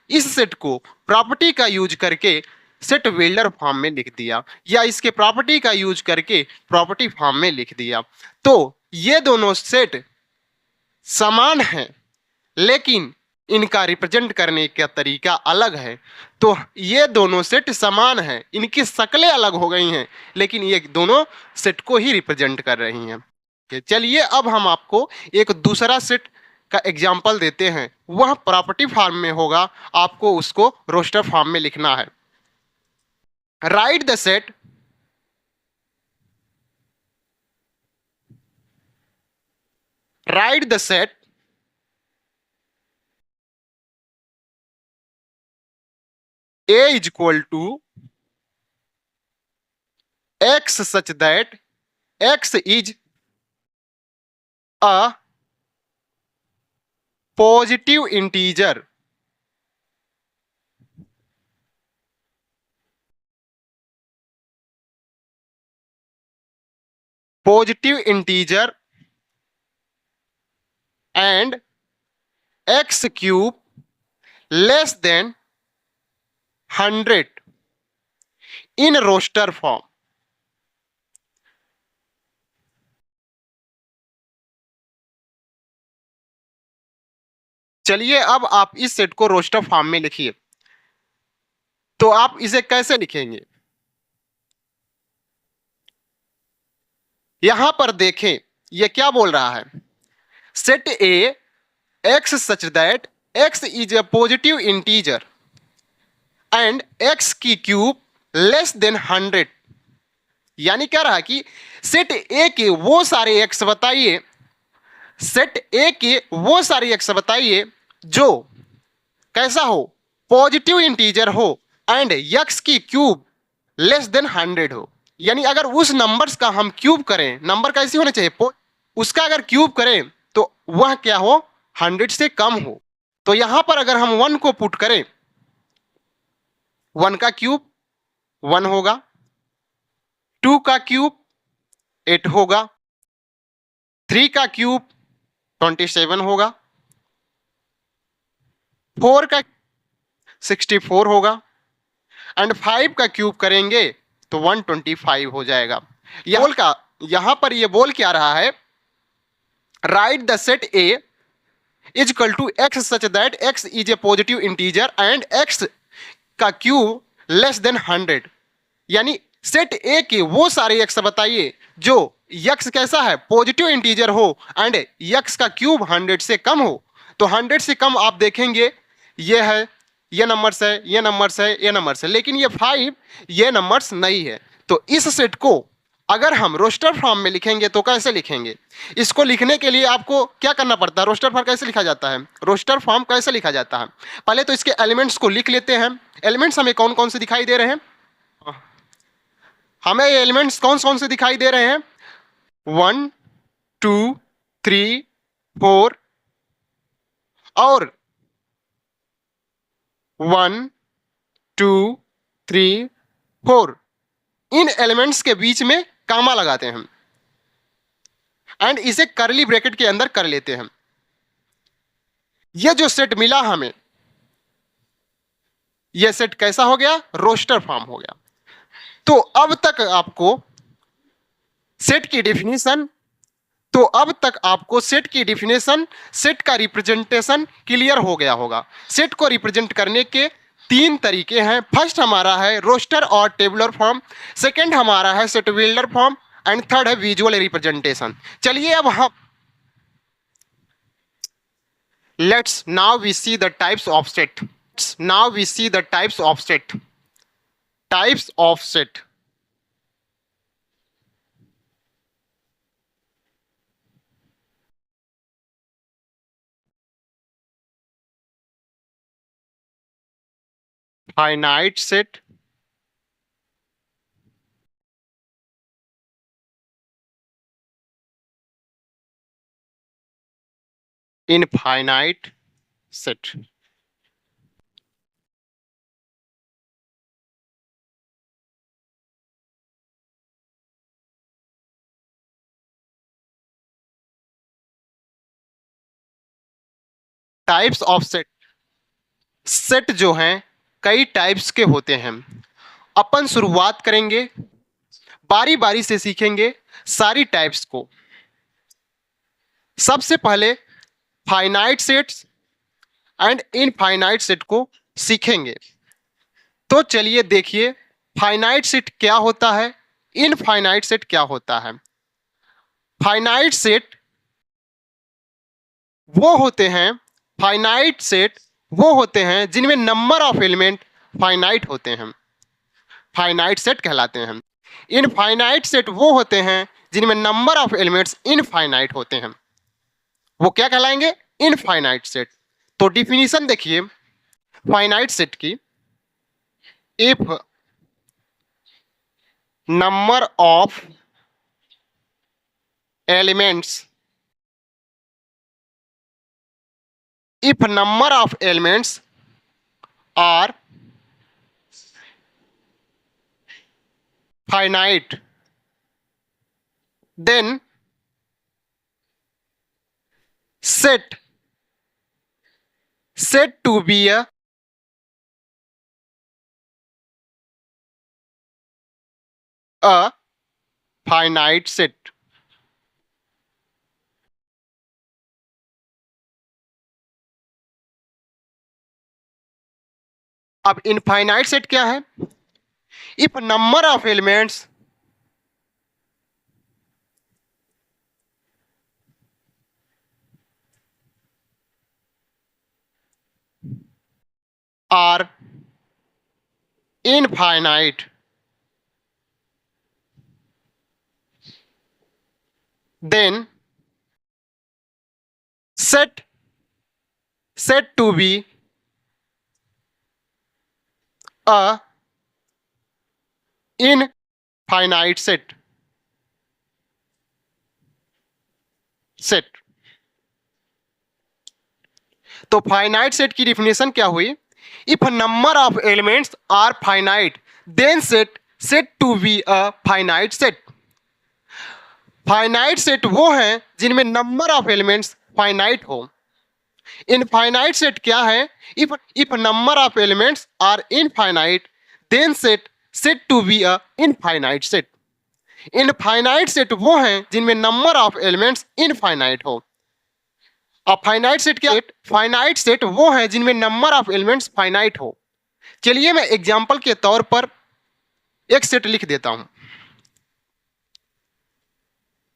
इस सेट को प्रॉपर्टी का यूज करके सेट बिल्डर फॉर्म में लिख दिया, या इसके प्रॉपर्टी का यूज करके प्रॉपर्टी फॉर्म में लिख दिया। तो ये दोनों सेट समान हैं, लेकिन इनका रिप्रेजेंट करने का तरीका अलग है। तो ये दोनों सेट समान हैं, इनकी शक्लें अलग हो गई हैं, लेकिन ये दोनों सेट को ही रिप्रेजेंट कर रही हैं। चलिए अब हम आपको एक दूसरा सेट का एग्जाम्पल देते हैं। वह प्रॉपर्टी फॉर्म में होगा, आपको उसको रोस्टर फॉर्म में लिखना है। Write the set A is equal to x such that x is a positive integer and x cube less than 100 in roster form। चलिए अब आप इस सेट को रोस्टर फॉर्म में लिखिए। तो आप इसे कैसे लिखेंगे? यहां पर देखें, ये क्या बोल रहा है? Set A x such that x is a positive integer and x की क्यूब लेस देन 100। यानी क्या रहा कि सेट ए के वो सारे x बताइए, सेट ए के वो सारे x बताइए जो कैसा हो? पॉजिटिव इंटीजर हो एंड x की क्यूब लेस देन 100 हो। यानी अगर उस नंबर्स का हम क्यूब करें, नंबर कैसी होने चाहिए? उसका अगर क्यूब करें तो वह क्या हो? 100 से कम हो। तो यहां पर अगर हम 1 को पुट करें, 1 का क्यूब 1 होगा, 2 का क्यूब 8 होगा, 3 का क्यूब 27 होगा, 4 का 64 होगा एंड 5 का क्यूब करेंगे तो 125 हो जाएगा। यहां पर ये बोल क्या रहा है? Write the set A is equal to X such that X is a positive integer and X का क्यूब लेस देन 100। यानी सेट ए के वो सारे एक्स बताइए जो एक्स कैसा है? पॉजिटिव इंटीजर हो एंड एक्स का क्यूब 100 से कम हो। तो 100 से कम आप देखेंगे ये है, ये नंबर्स है, ये नंबर्स है, ये नंबर्स है, लेकिन ये 5 ये नंबर्स नहीं है। तो इस सेट को अगर हम रोस्टर फॉर्म में लिखेंगे तो कैसे लिखेंगे? इसको लिखने के लिए आपको क्या करना पड़ता है? रोस्टर फॉर्म कैसे लिखा जाता है? रोस्टर फॉर्म कैसे लिखा जाता है? पहले तो इसके एलिमेंट्स को लिख लेते हैं। एलिमेंट्स हमें कौन कौन से दिखाई दे रहे हैं? हमें ये एलिमेंट्स कौन कौन से दिखाई दे रहे हैं? 1 2 3 4 और 1 2 3 4। इन एलिमेंट्स के बीच में कामा लगाते हैं। एंड इसे करली ब्रैकेट के अंदर कर लेते हैं। ये जो सेट मिला हमें, ये सेट कैसा हो गया? रोस्टर फॉर्म हो गया। तो अब तक आपको सेट की डेफिनेशन सेट का रिप्रेजेंटेशन क्लियर हो गया होगा। सेट को रिप्रेजेंट करने के तीन तरीके हैं। फर्स्ट हमारा है रोस्टर और टेबुलर फॉर्म, सेकंड हमारा है set builder form, and third है विजुअल रिप्रेजेंटेशन। चलिए अब हम let's now we see the types of set. Types of set. Finite set, infinite set. Types of set. Set जो हैं कई टाइप्स के होते हैं। अपन शुरुआत करेंगे, बारी बारी से सीखेंगे सारी टाइप्स को। सबसे पहले finite sets and infinite set को सीखेंगे। तो चलिए देखिए फाइनाइट सेट क्या होता है, इनफाइनाइट सेट क्या होता है। फाइनाइट सेट वो होते हैं फाइनाइट सेट वो होते हैं जिनमें नंबर ऑफ एलिमेंट फाइनाइट होते हैं, फाइनाइट सेट कहलाते हैं। इनफाइनाइट सेट वो होते हैं जिनमें नंबर ऑफ एलिमेंट्स इनफाइनाइट होते हैं, वो क्या कहलाएंगे? Infinite set. तो डिफिनीशन देखिए फाइनाइट सेट की। If number of elements are finite, then set to be a finite set। अब इनफाइनाइट सेट क्या है? If number of elements are infinite, then set to be a infinite set। तो finite set की definition क्या हुई? If number of elements are finite then set to be a finite set. Finite set वो हैं जिनमें number of elements finite हो। Infinite set क्या है? If number of elements are infinite then set to be a infinite set. Infinite set वो हैं जिनमें number of elements infinite हो। अब फाइनाइट सेट क्या? फाइनाइट सेट वो हैं जिनमें नंबर ऑफ एलिमेंट्स फाइनाइट हो। चलिए मैं एग्जांपल के तौर पर एक सेट लिख देता हूं।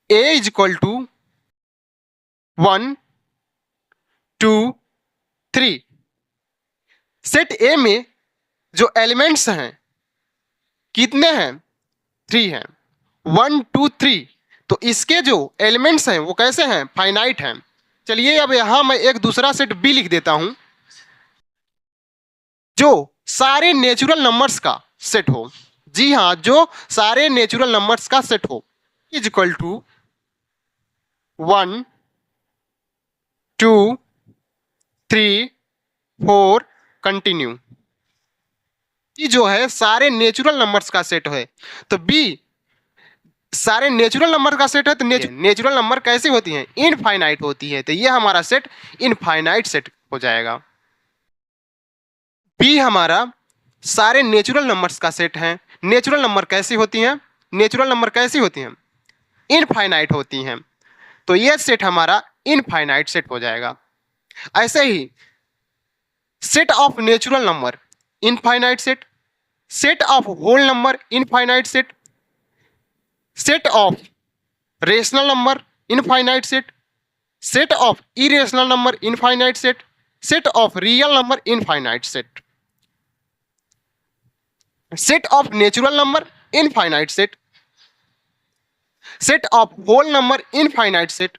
a is equal to 1 2 3। Set A में जो एलिमेंट्स हैं कितने हैं? 3 हैं। 1 2 3। तो इसके जो एलिमेंट्स हैं वो कैसे हैं? फाइनाइट हैं। चलिए अब यहां मैं एक दूसरा सेट बी लिख देता हूं जो सारे नेचुरल नंबर्स का सेट हो। जी हां, जो सारे नेचुरल नंबर्स का सेट हो। Is equal to 1 2 3 4 continue. ये जो है सारे नेचुरल नंबर्स का सेट है। तो बी सारे नेचुरल नंबर का सेट है, तो नेचुरल नंबर कैसी होती हैं? इनफाइनाइट होती है, तो ये हमारा सेट इनफाइनाइट सेट हो जाएगा। बी हमारा सारे नेचुरल नंबर्स का सेट है। नेचुरल नंबर कैसी होती हैं? नेचुरल नंबर कैसी होती हैं? इनफाइनाइट होती हैं, तो ये सेट हमारा इनफाइनाइट सेट हो जाएगा। ऐसे ही set of natural number infinite set, set of whole number infinite set, set of rational number infinite set, set of irrational number infinite set, set of real number infinite set, set of natural number infinite set, set of whole number infinite set,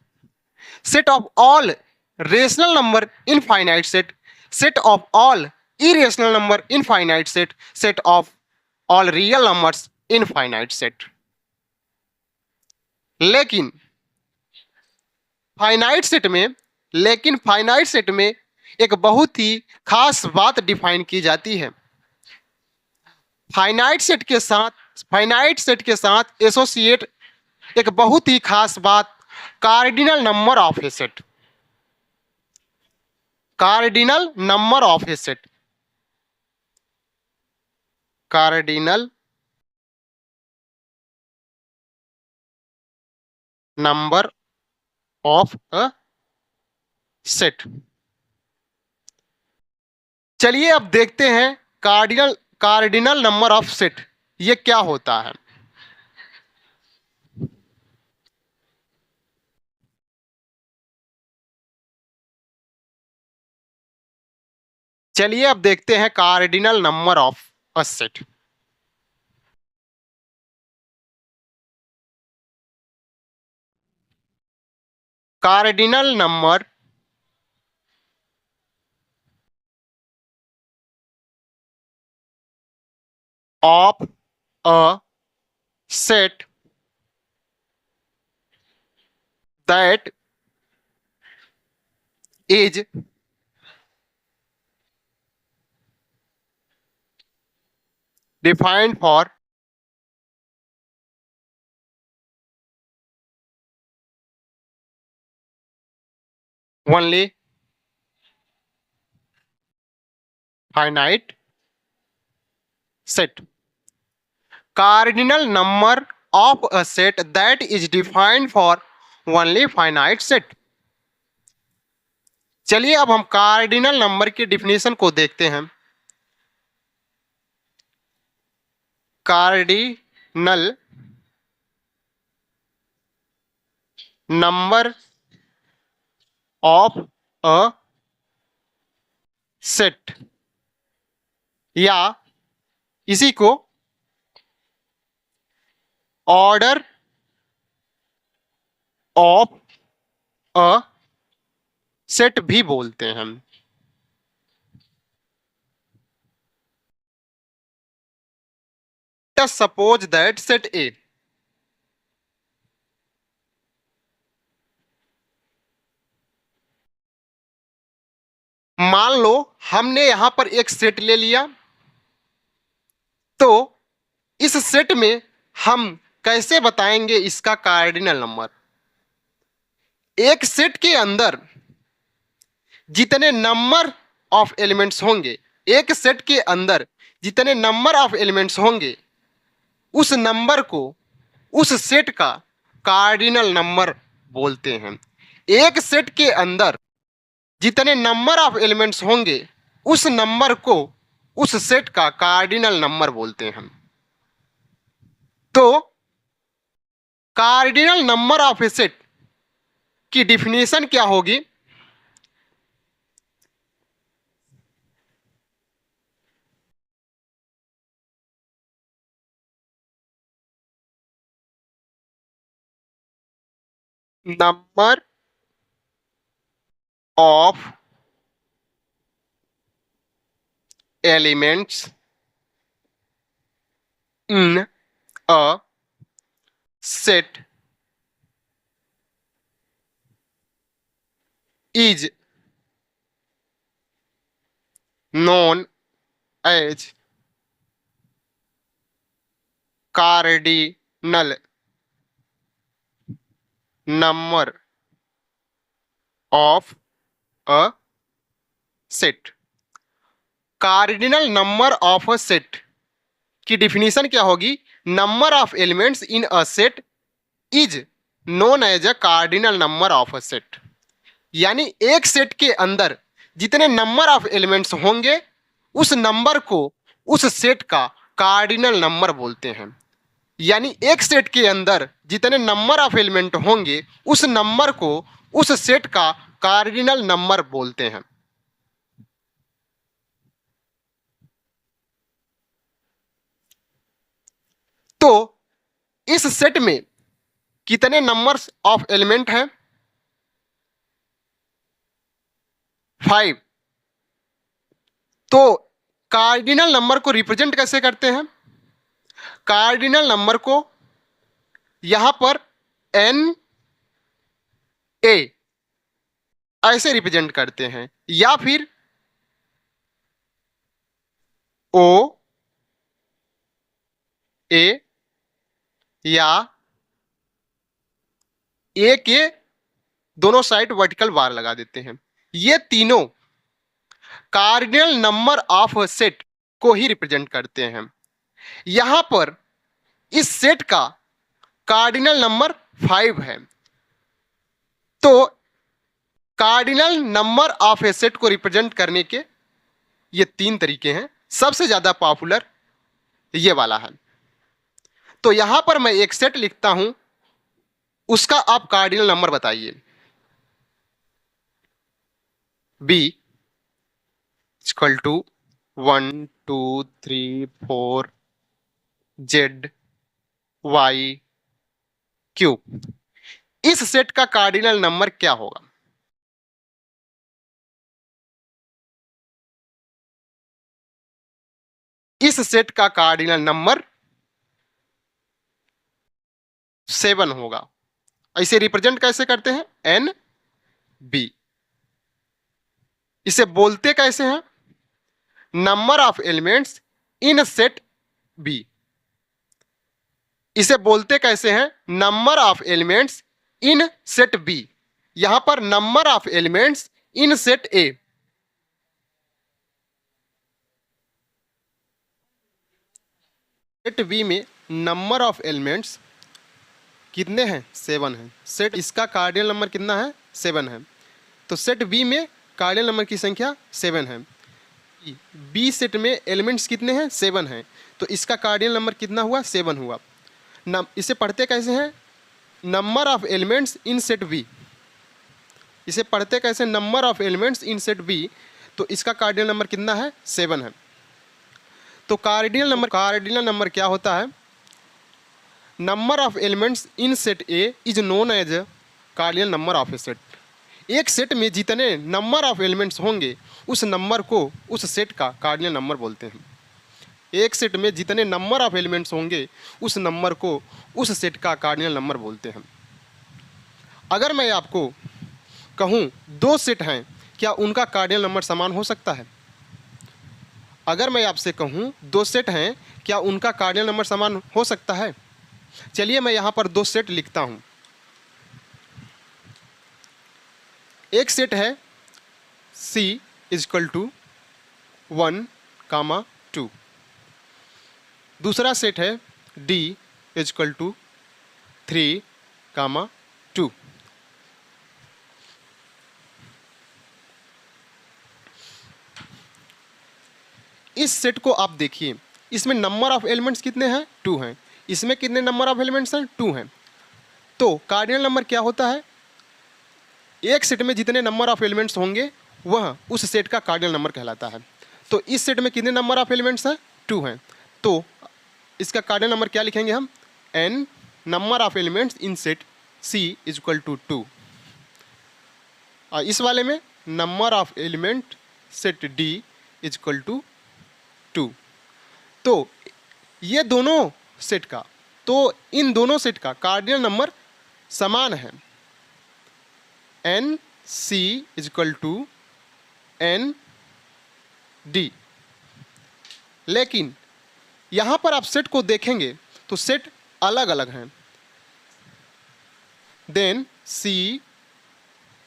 set of all rational number infinite set of all irrational number infinite set of all real numbers infinite set। लेकिन finite set में एक बहुत ही खास बात define की जाती है। Finite set के साथ एसोसिएट एक बहुत ही खास बात cardinal number of a set. Cardinal number of a set, cardinal number of a set. चलिए अब देखते हैं कार्डिनल नंबर ऑफ सेट ये क्या होता है। चलिए अब देखते हैं cardinal number of a set. Cardinal number of a set that is defined for only finite set। cardinal number of a set that is defined for only finite set। चलिए अब हम कार्डिनल नंबर की definition को देखते हैं। Cardinal number of a set, या इसी को ऑर्डर ऑफ अ सेट भी बोलते हैं। सपोज दैट सेट ए, मान लो हमने यहां पर एक सेट ले लिया, तो इस सेट में हम कैसे बताएंगे इसका कार्डिनल नंबर? एक सेट के अंदर जितने नंबर ऑफ एलिमेंट्स होंगे, एक सेट के अंदर जितने नंबर ऑफ एलिमेंट्स होंगे, उस नंबर को उस सेट का कार्डिनल नंबर बोलते हैं। एक सेट के अंदर जितने नंबर ऑफ एलिमेंट्स होंगे, उस नंबर को उस सेट का कार्डिनल नंबर बोलते हैं। तो cardinal number of a set की डिफिनेशन क्या होगी? Number of elements in a set is known as cardinal number of a set. Cardinal number of a set की डिफिनीशन क्या होगी? Number of elements in a set is known as a cardinal number of a set. यानी एक set के अंदर जितने number of elements होंगे उस नंबर को उस सेट का कार्डिनल नंबर बोलते हैं। यानी एक सेट के अंदर जितने नंबर ऑफ एलिमेंट होंगे उस नंबर को उस सेट का कार्डिनल नंबर बोलते हैं। तो इस सेट में कितने नंबर्स ऑफ एलिमेंट हैं? 5। तो कार्डिनल नंबर को रिप्रेजेंट कैसे करते हैं? कार्डिनल नंबर को यहां पर एन ए ऐसे रिप्रेजेंट करते हैं, या फिर ओ ए, या ए के दोनों साइड वर्टिकल बार लगा देते हैं। ये तीनों कार्डिनल नंबर ऑफ सेट को ही रिप्रेजेंट करते हैं। यहां पर इस सेट का कार्डिनल नंबर 5 है। तो cardinal number of a set को रिप्रेजेंट करने के ये 3 तरीके हैं। सबसे ज्यादा पॉपुलर ये वाला है। तो यहां पर मैं एक सेट लिखता हूं, उसका आप कार्डिनल नंबर बताइए। B equal to 1 2 3 4 Z Y Q. इस सेट का कार्डिनल नंबर क्या होगा? इस सेट का कार्डिनल नंबर 7 होगा। इसे रिप्रेजेंट कैसे करते हैं? N B. इसे बोलते कैसे हैं? Number of elements in set B. इसे बोलते कैसे हैं? Number of elements in set B. यहां पर number of elements in set A. Set B में नंबर ऑफ एलिमेंट्स कितने हैं? 7 हैं। सेट इसका कार्डिनल नंबर कितना है? 7 है। तो सेट बी में कार्डिनल नंबर की संख्या 7 है। बी सेट में एलिमेंट्स कितने हैं? 7 हैं। तो इसका कार्डिनल नंबर कितना हुआ? 7 हुआ। इसे पढ़ते कैसे हैं? Number of elements in set B. इसे पढ़ते कैसे? Number of elements in set B. तो इसका कार्डिनल नंबर कितना है? 7 है। तो कार्डिनल नंबर क्या होता है? Number of elements in set A is known as cardinal number of a set. एक सेट में जितने नंबर ऑफ एलिमेंट्स होंगे उस नंबर को उस सेट का कार्डिनल नंबर बोलते हैं। एक सेट में जितने नंबर ऑफ एलिमेंट्स होंगे उस नंबर को उस सेट का कार्डिनल नंबर बोलते हैं। अगर मैं आपको कहूँ 2 सेट हैं, क्या उनका कार्डिनल नंबर समान हो सकता है? अगर मैं आपसे कहूँ 2 सेट हैं, क्या उनका कार्डिनल नंबर समान हो सकता है? चलिए मैं यहाँ पर 2 सेट लिखता हूँ। एक सेट है C इजकल टू 1, 2। दूसरा सेट है D इजकल टू 3, 2। इस सेट को आप देखिए, इसमें नंबर ऑफ एलिमेंट्स कितने हैं? 2 हैं। इसमें कितने नंबर ऑफ एलिमेंट्स हैं? 2 हैं। तो कार्डिनल नंबर क्या होता है? एक सेट में जितने नंबर ऑफ एलिमेंट्स होंगे वह उस सेट का कार्डिनल नंबर कहलाता है। तो इस सेट में कितने नंबर ऑफ एलिमेंट्स हैं? 2 हैं। तो इसका कार्डिनल नंबर क्या लिखेंगे हम? n number of elements in set C is equal to 2। और इस वाले में number of element set D is equal to 2। तो ये दोनों सेट का, तो इन दोनों सेट का कार्डिनल नंबर समान है। N C is equal to N D. लेकिन यहां पर आप सेट को देखेंगे तो सेट अलग अलग हैं। Then C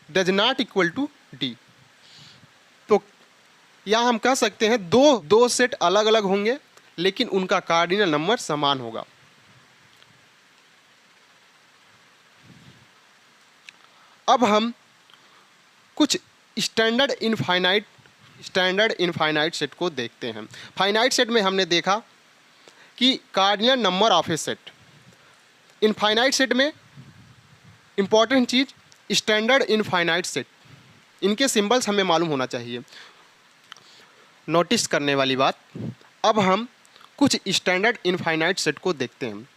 does not equal to D. तो यहाँ हम कह सकते हैं दो सेट अलग अलग होंगे लेकिन उनका कार्डिनल नंबर समान होगा। अब हम कुछ स्टैंडर्ड इनफाइनाइट सेट को देखते हैं। फाइनाइट सेट में हमने देखा कि cardinal number of a set. Infinite set में इंपॉर्टेंट चीज स्टैंडर्ड इनफाइनाइट सेट, इनके सिंबल्स हमें मालूम होना चाहिए। नोटिस करने वाली बात, अब हम कुछ स्टैंडर्ड इनफाइनाइट सेट को देखते हैं।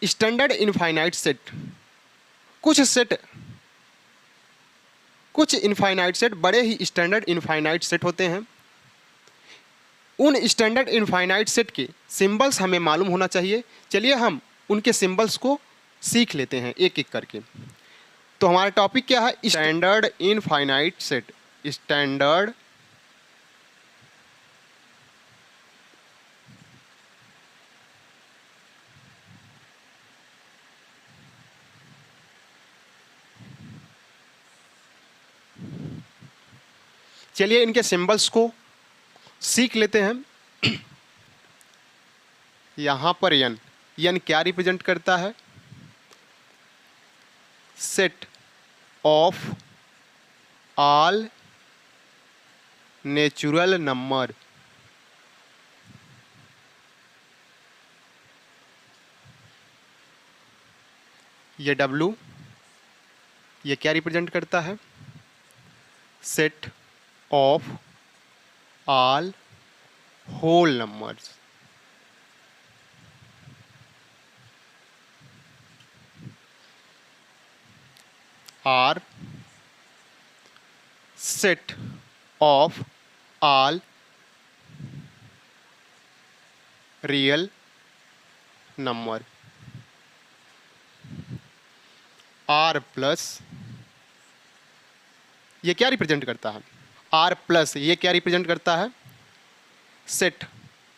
स्टैंडर्ड इनफाइनाइट सेट, कुछ इनफाइनाइट सेट बड़े ही स्टैंडर्ड इनफाइनाइट सेट होते हैं। उन स्टैंडर्ड इनफाइनाइट सेट के सिंबल्स हमें मालूम होना चाहिए। चलिए हम उनके सिंबल्स को सीख लेते हैं एक एक करके। तो हमारा टॉपिक क्या है? Standard infinite set. स्टैंडर्ड चलिए इनके सिंबल्स को सीख लेते हैं। यहां पर एन क्या रिप्रेजेंट करता है? Set of all natural number. ये W ये क्या रिप्रेजेंट करता है? Set of all whole numbers. R set of all real number। R plus ये क्या रिप्रेजेंट करता है? R प्लस ये क्या रिप्रेजेंट करता है? Set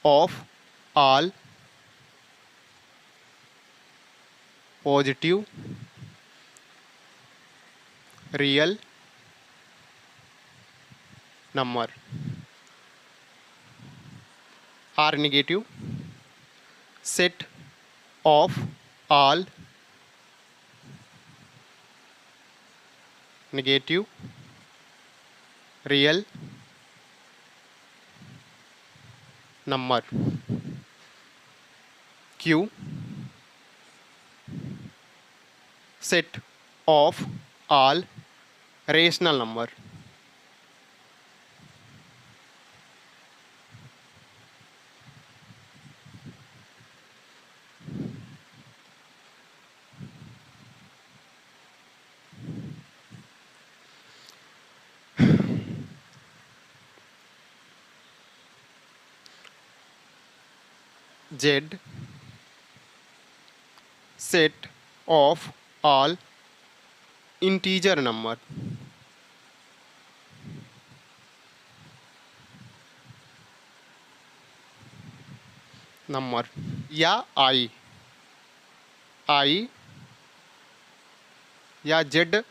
of all positive real number. R negative set of all negative real number. Q set of all rational number. Z set of all integer number। Number या I या Z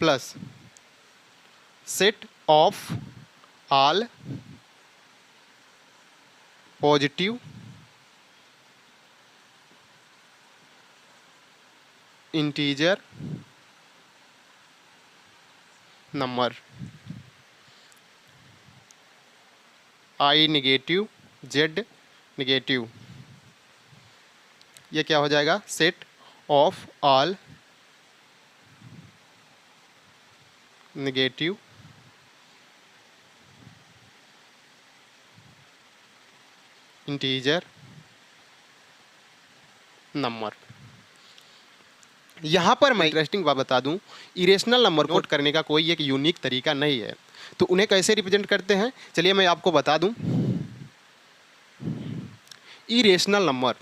plus set of all positive integer number. I negative Z negative, ये क्या हो जाएगा? Set of all negative integer number. यहाँ पर मैं interesting बात बता दूं, इरेशनल नंबर नोट करने का कोई एक यूनिक तरीका नहीं है। तो उन्हें कैसे रिप्रेजेंट करते हैं, चलिए मैं आपको बता दूं। Irrational number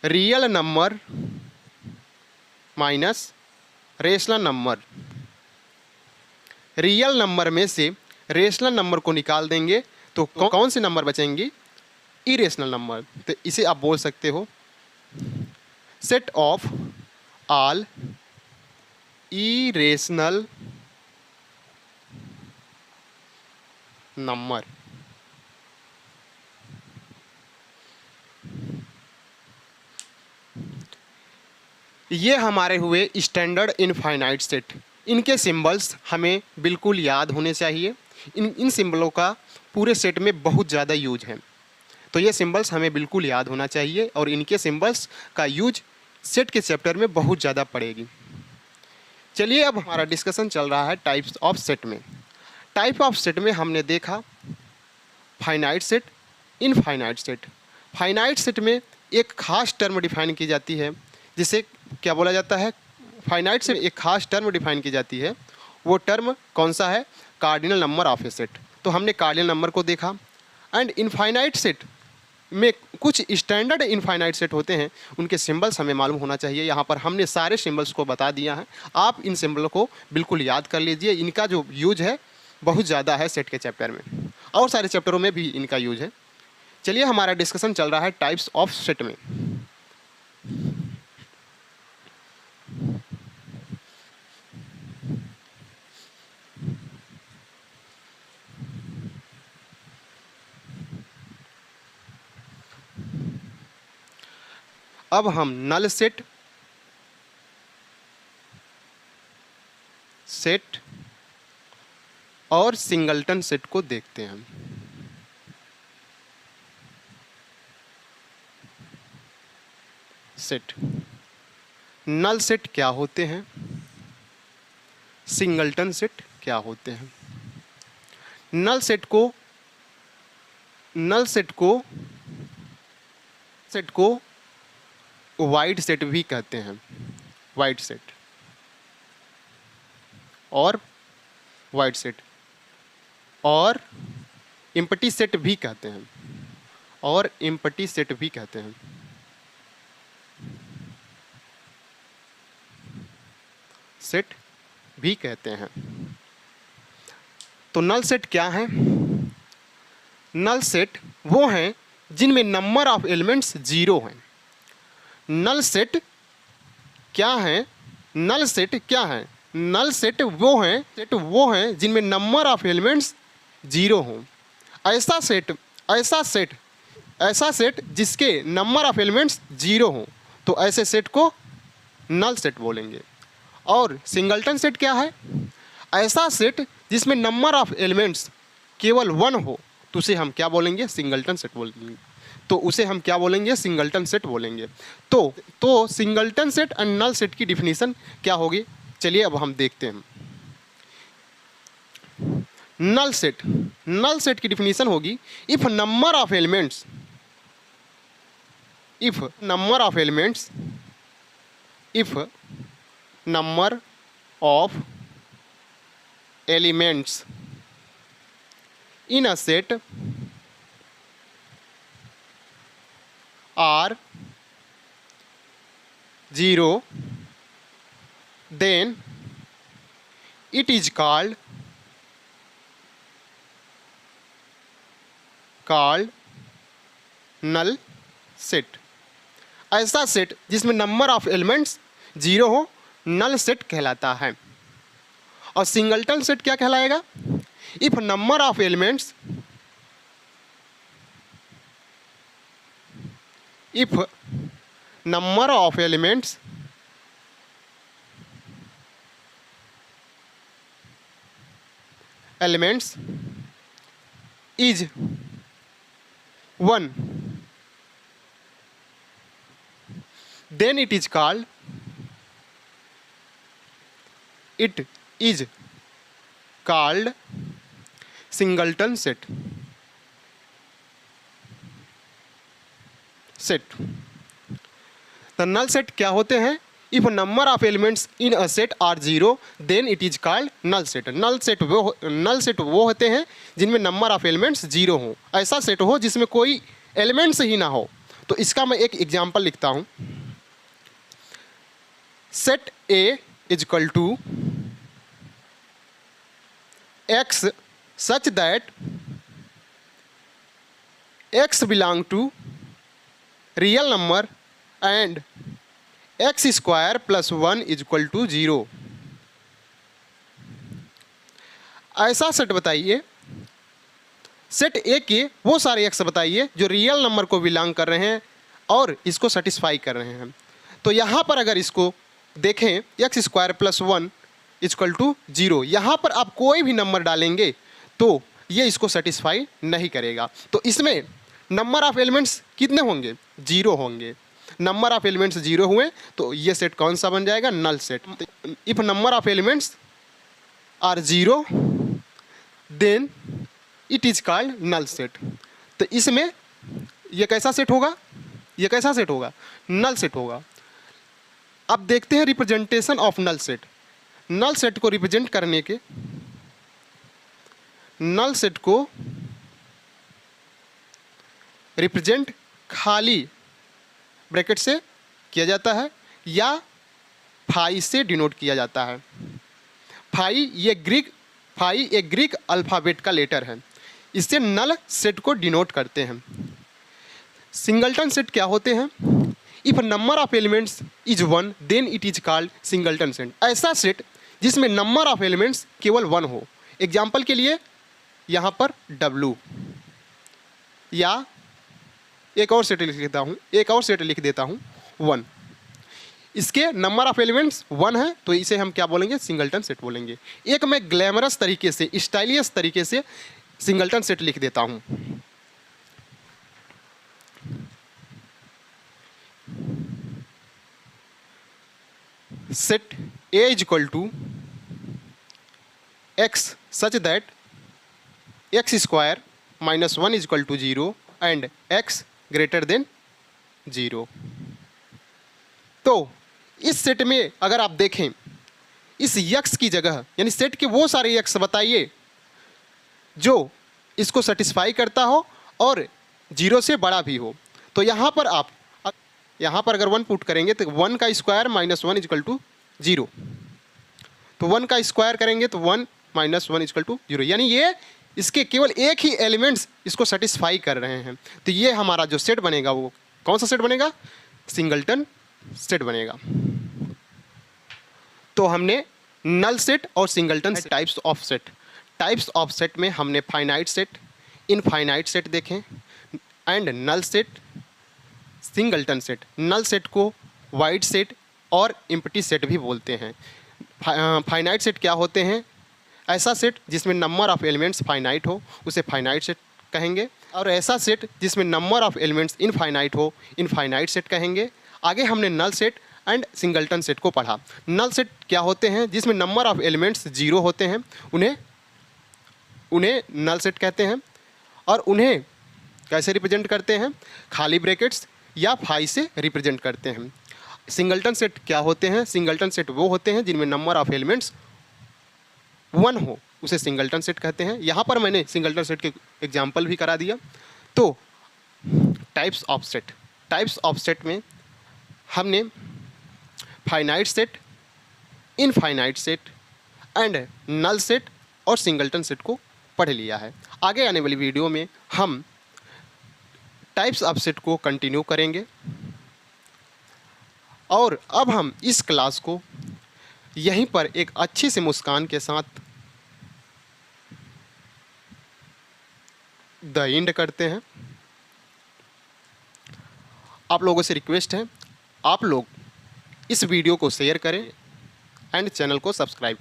real number minus rational number. Real number में से रेशनल नंबर को निकाल देंगे तो कौन से नंबर बचेंगे? Irrational number. तो इसे आप बोल सकते हो set of all irrational number. ये हमारे हुए स्टैंडर्ड इनफाइनाइट सेट। इनके सिंबल्स हमें बिल्कुल याद होने चाहिए। इन सिंबलों का पूरे सेट में बहुत ज़्यादा यूज है, तो ये सिंबल्स हमें बिल्कुल याद होना चाहिए और इनके सिंबल्स का यूज सेट के चैप्टर में बहुत ज़्यादा पड़ेगी। चलिए अब हमारा डिस्कशन चल रहा है टाइप्स ऑफ सेट में। टाइप ऑफ सेट में हमने देखा finite set, infinite set. Finite set में एक खास टर्म डिफाइन की जाती है, जिसे क्या बोला जाता है, फाइनाइट से एक खास टर्म डिफाइन की जाती है। वो टर्म कौन सा है? Cardinal number of a set. तो हमने कार्डिनल नंबर को देखा। एंड इनफाइनाइट सेट में कुछ स्टैंडर्ड इनफाइनाइट सेट होते हैं, उनके सिंबल्स हमें मालूम होना चाहिए। यहाँ पर हमने सारे सिंबल्स को बता दिया है, आप इन सिंबलों को बिल्कुल याद कर लीजिए। इनका जो यूज है बहुत ज़्यादा है सेट के चैप्टर में, और सारे चैप्टरों में भी इनका यूज है। चलिए हमारा डिस्कशन चल रहा है टाइप्स ऑफ सेट में। अब हम नल सेट, सेट और सिंगलटन सेट को देखते हैं। सेट, नल सेट क्या होते हैं, सिंगलटन सेट क्या होते हैं। नल सेट को वाइड सेट भी कहते हैं, वाइड सेट और वाइड सेट, और इम्पटी सेट भी कहते हैं, और इम्पटी सेट भी कहते हैं। सेट भी कहते हैं। तो नल सेट क्या है? नल सेट वो हैं जिनमें नंबर ऑफ एलिमेंट्स जीरो हैं। नल सेट क्या है? नल सेट क्या है? नल सेट वो हैं जिनमें नंबर ऑफ एलिमेंट्स जीरो हों। ऐसा सेट जिसके नंबर ऑफ एलिमेंट्स जीरो हों, तो ऐसे सेट को नल सेट बोलेंगे। और सिंगलटन सेट क्या है? ऐसा सेट जिसमें नंबर ऑफ एलिमेंट्स केवल वन हो, तो उसे हम क्या बोलेंगे? सिंगलटन सेट बोलेंगे। तो उसे हम क्या बोलेंगे? सिंगलटन सेट बोलेंगे। तो singleton set and null set की डिफिनीशन क्या होगी? चलिए अब हम देखते हैं। नल सेट की डिफिनीशन होगी, if number of elements in a set are 0, then it is called null set। ऐसा सेट जिसमें नंबर ऑफ एलिमेंट्स जीरो हो, नल सेट कहलाता है। और सिंगलटन सेट क्या कहलाएगा? If number of elements is 1, then it is called singleton set. The null set क्या होते हैं? If number of elements in a set are zero, then it is called null set. Null set वो होते हैं जिनमें number of elements zero हो। ऐसा set हो जिसमें कोई एलिमेंट्स ही ना हो। तो इसका मैं एक एग्जांपल लिखता हूं। Set A is equal to x such that x belong to real number and x square plus 1 is equal to 0। ऐसा सेट बताइए, सेट ए के वो सारे एक्स बताइए जो रियल नंबर को बिलोंग कर रहे हैं और इसको सेटिस्फाई कर रहे हैं। तो यहाँ पर अगर इसको देखें X square plus 1 equal to 0, यहाँ पर आप कोई भी नंबर डालेंगे तो ये इसको सेटिस्फाई नहीं करेगा। तो इसमें नंबर ऑफ एलिमेंट्स कितने होंगे? 0 होंगे। नंबर ऑफ एलिमेंट्स 0 हुए तो ये सेट कौन सा बन जाएगा? Null set. If number of elements are 0 then it is called null set. तो इसमें ये कैसा सेट होगा? ये कैसा सेट होगा? नल सेट होगा। अब देखते हैं representation of null set. Null set को रिप्रेजेंट करने के, नल सेट को रिप्रेजेंट खाली ब्रैकेट से किया जाता है या फाई से डिनोट किया जाता है। फाई एक ग्रीक अल्फ़ाबेट का लेटर है, इससे नल सेट को डिनोट करते हैं। सिंगलटन सेट क्या होते हैं? If number of elements is 1 then it is called singleton set. ऐसा सेट जिसमें नंबर ऑफ एलिमेंट्स केवल 1 हो। एग्जाम्पल के लिए यहाँ पर W, या एक और सेट लिख देता हूँ 1। इसके नंबर ऑफ एलिमेंट्स 1 है तो इसे हम क्या बोलेंगे? सिंगलटन सेट बोलेंगे। एक मैं ग्लैमरस तरीके से, स्टाइलियस तरीके से सिंगलटन सेट लिख देता हूँ। Set A is equal to x such that x square minus 1 is equal to 0 and x greater than 0। तो इस सेट में अगर आप देखें, इस x की जगह यानी सेट के वो सारे x बताइए जो इसको सेटिस्फाई करता हो और 0 से बड़ा भी हो। तो यहाँ पर अगर 1 पुट करेंगे तो 1 का स्क्वायर माइनस 1 इजकल टू 0। तो 1 का स्क्वायर करेंगे तो 1 माइनस 1 इजकल टू 0, यानी ये इसके केवल एक ही एलिमेंट्स इसको सेटिस्फाई कर रहे हैं। तो ये हमारा जो सेट बनेगा वो कौन सा सेट बनेगा? सिंगलटन सेट बनेगा। तो हमने नल सेट और singleton types of set. Types of set में हमने फाइनाइट सेट, इनफाइनाइट सेट देखें and null set, singleton set. Null set को वाइड सेट और एम्प्टी सेट भी बोलते हैं। फाइनाइट सेट क्या होते हैं? ऐसा सेट जिसमें नंबर ऑफ एलिमेंट्स फाइनाइट हो उसे फाइनाइट सेट कहेंगे, और ऐसा सेट जिसमें नंबर ऑफ एलिमेंट्स इनफाइनाइट हो इनफाइनाइट सेट कहेंगे। आगे हमने null set and singleton set को पढ़ा। नल सेट क्या होते हैं? जिसमें नंबर ऑफ एलिमेंट्स 0 होते हैं, उन्हें नल सेट कहते हैं। और उन्हें कैसे रिप्रेजेंट करते हैं? खाली ब्रैकेट्स या फाई से रिप्रेजेंट करते हैं। सिंगलटन सेट क्या होते हैं? सिंगलटन सेट वो होते हैं जिनमें नंबर ऑफ एलिमेंट्स 1 हो, उसे सिंगलटन सेट कहते हैं। यहाँ पर मैंने सिंगलटन सेट के एग्जाम्पल भी करा दिया। तो types of set, types of set में हमने finite set, infinite set and null set और सिंगलटन सेट को पढ़ लिया है। आगे आने वाली वीडियो में हम टाइप्स ऑफ सेट को कंटिन्यू करेंगे। और अब हम इस क्लास को यहीं पर एक अच्छी सी मुस्कान के साथ द एंड करते हैं। आप लोगों से रिक्वेस्ट है, आप लोग इस वीडियो को शेयर करें एंड चैनल को सब्सक्राइब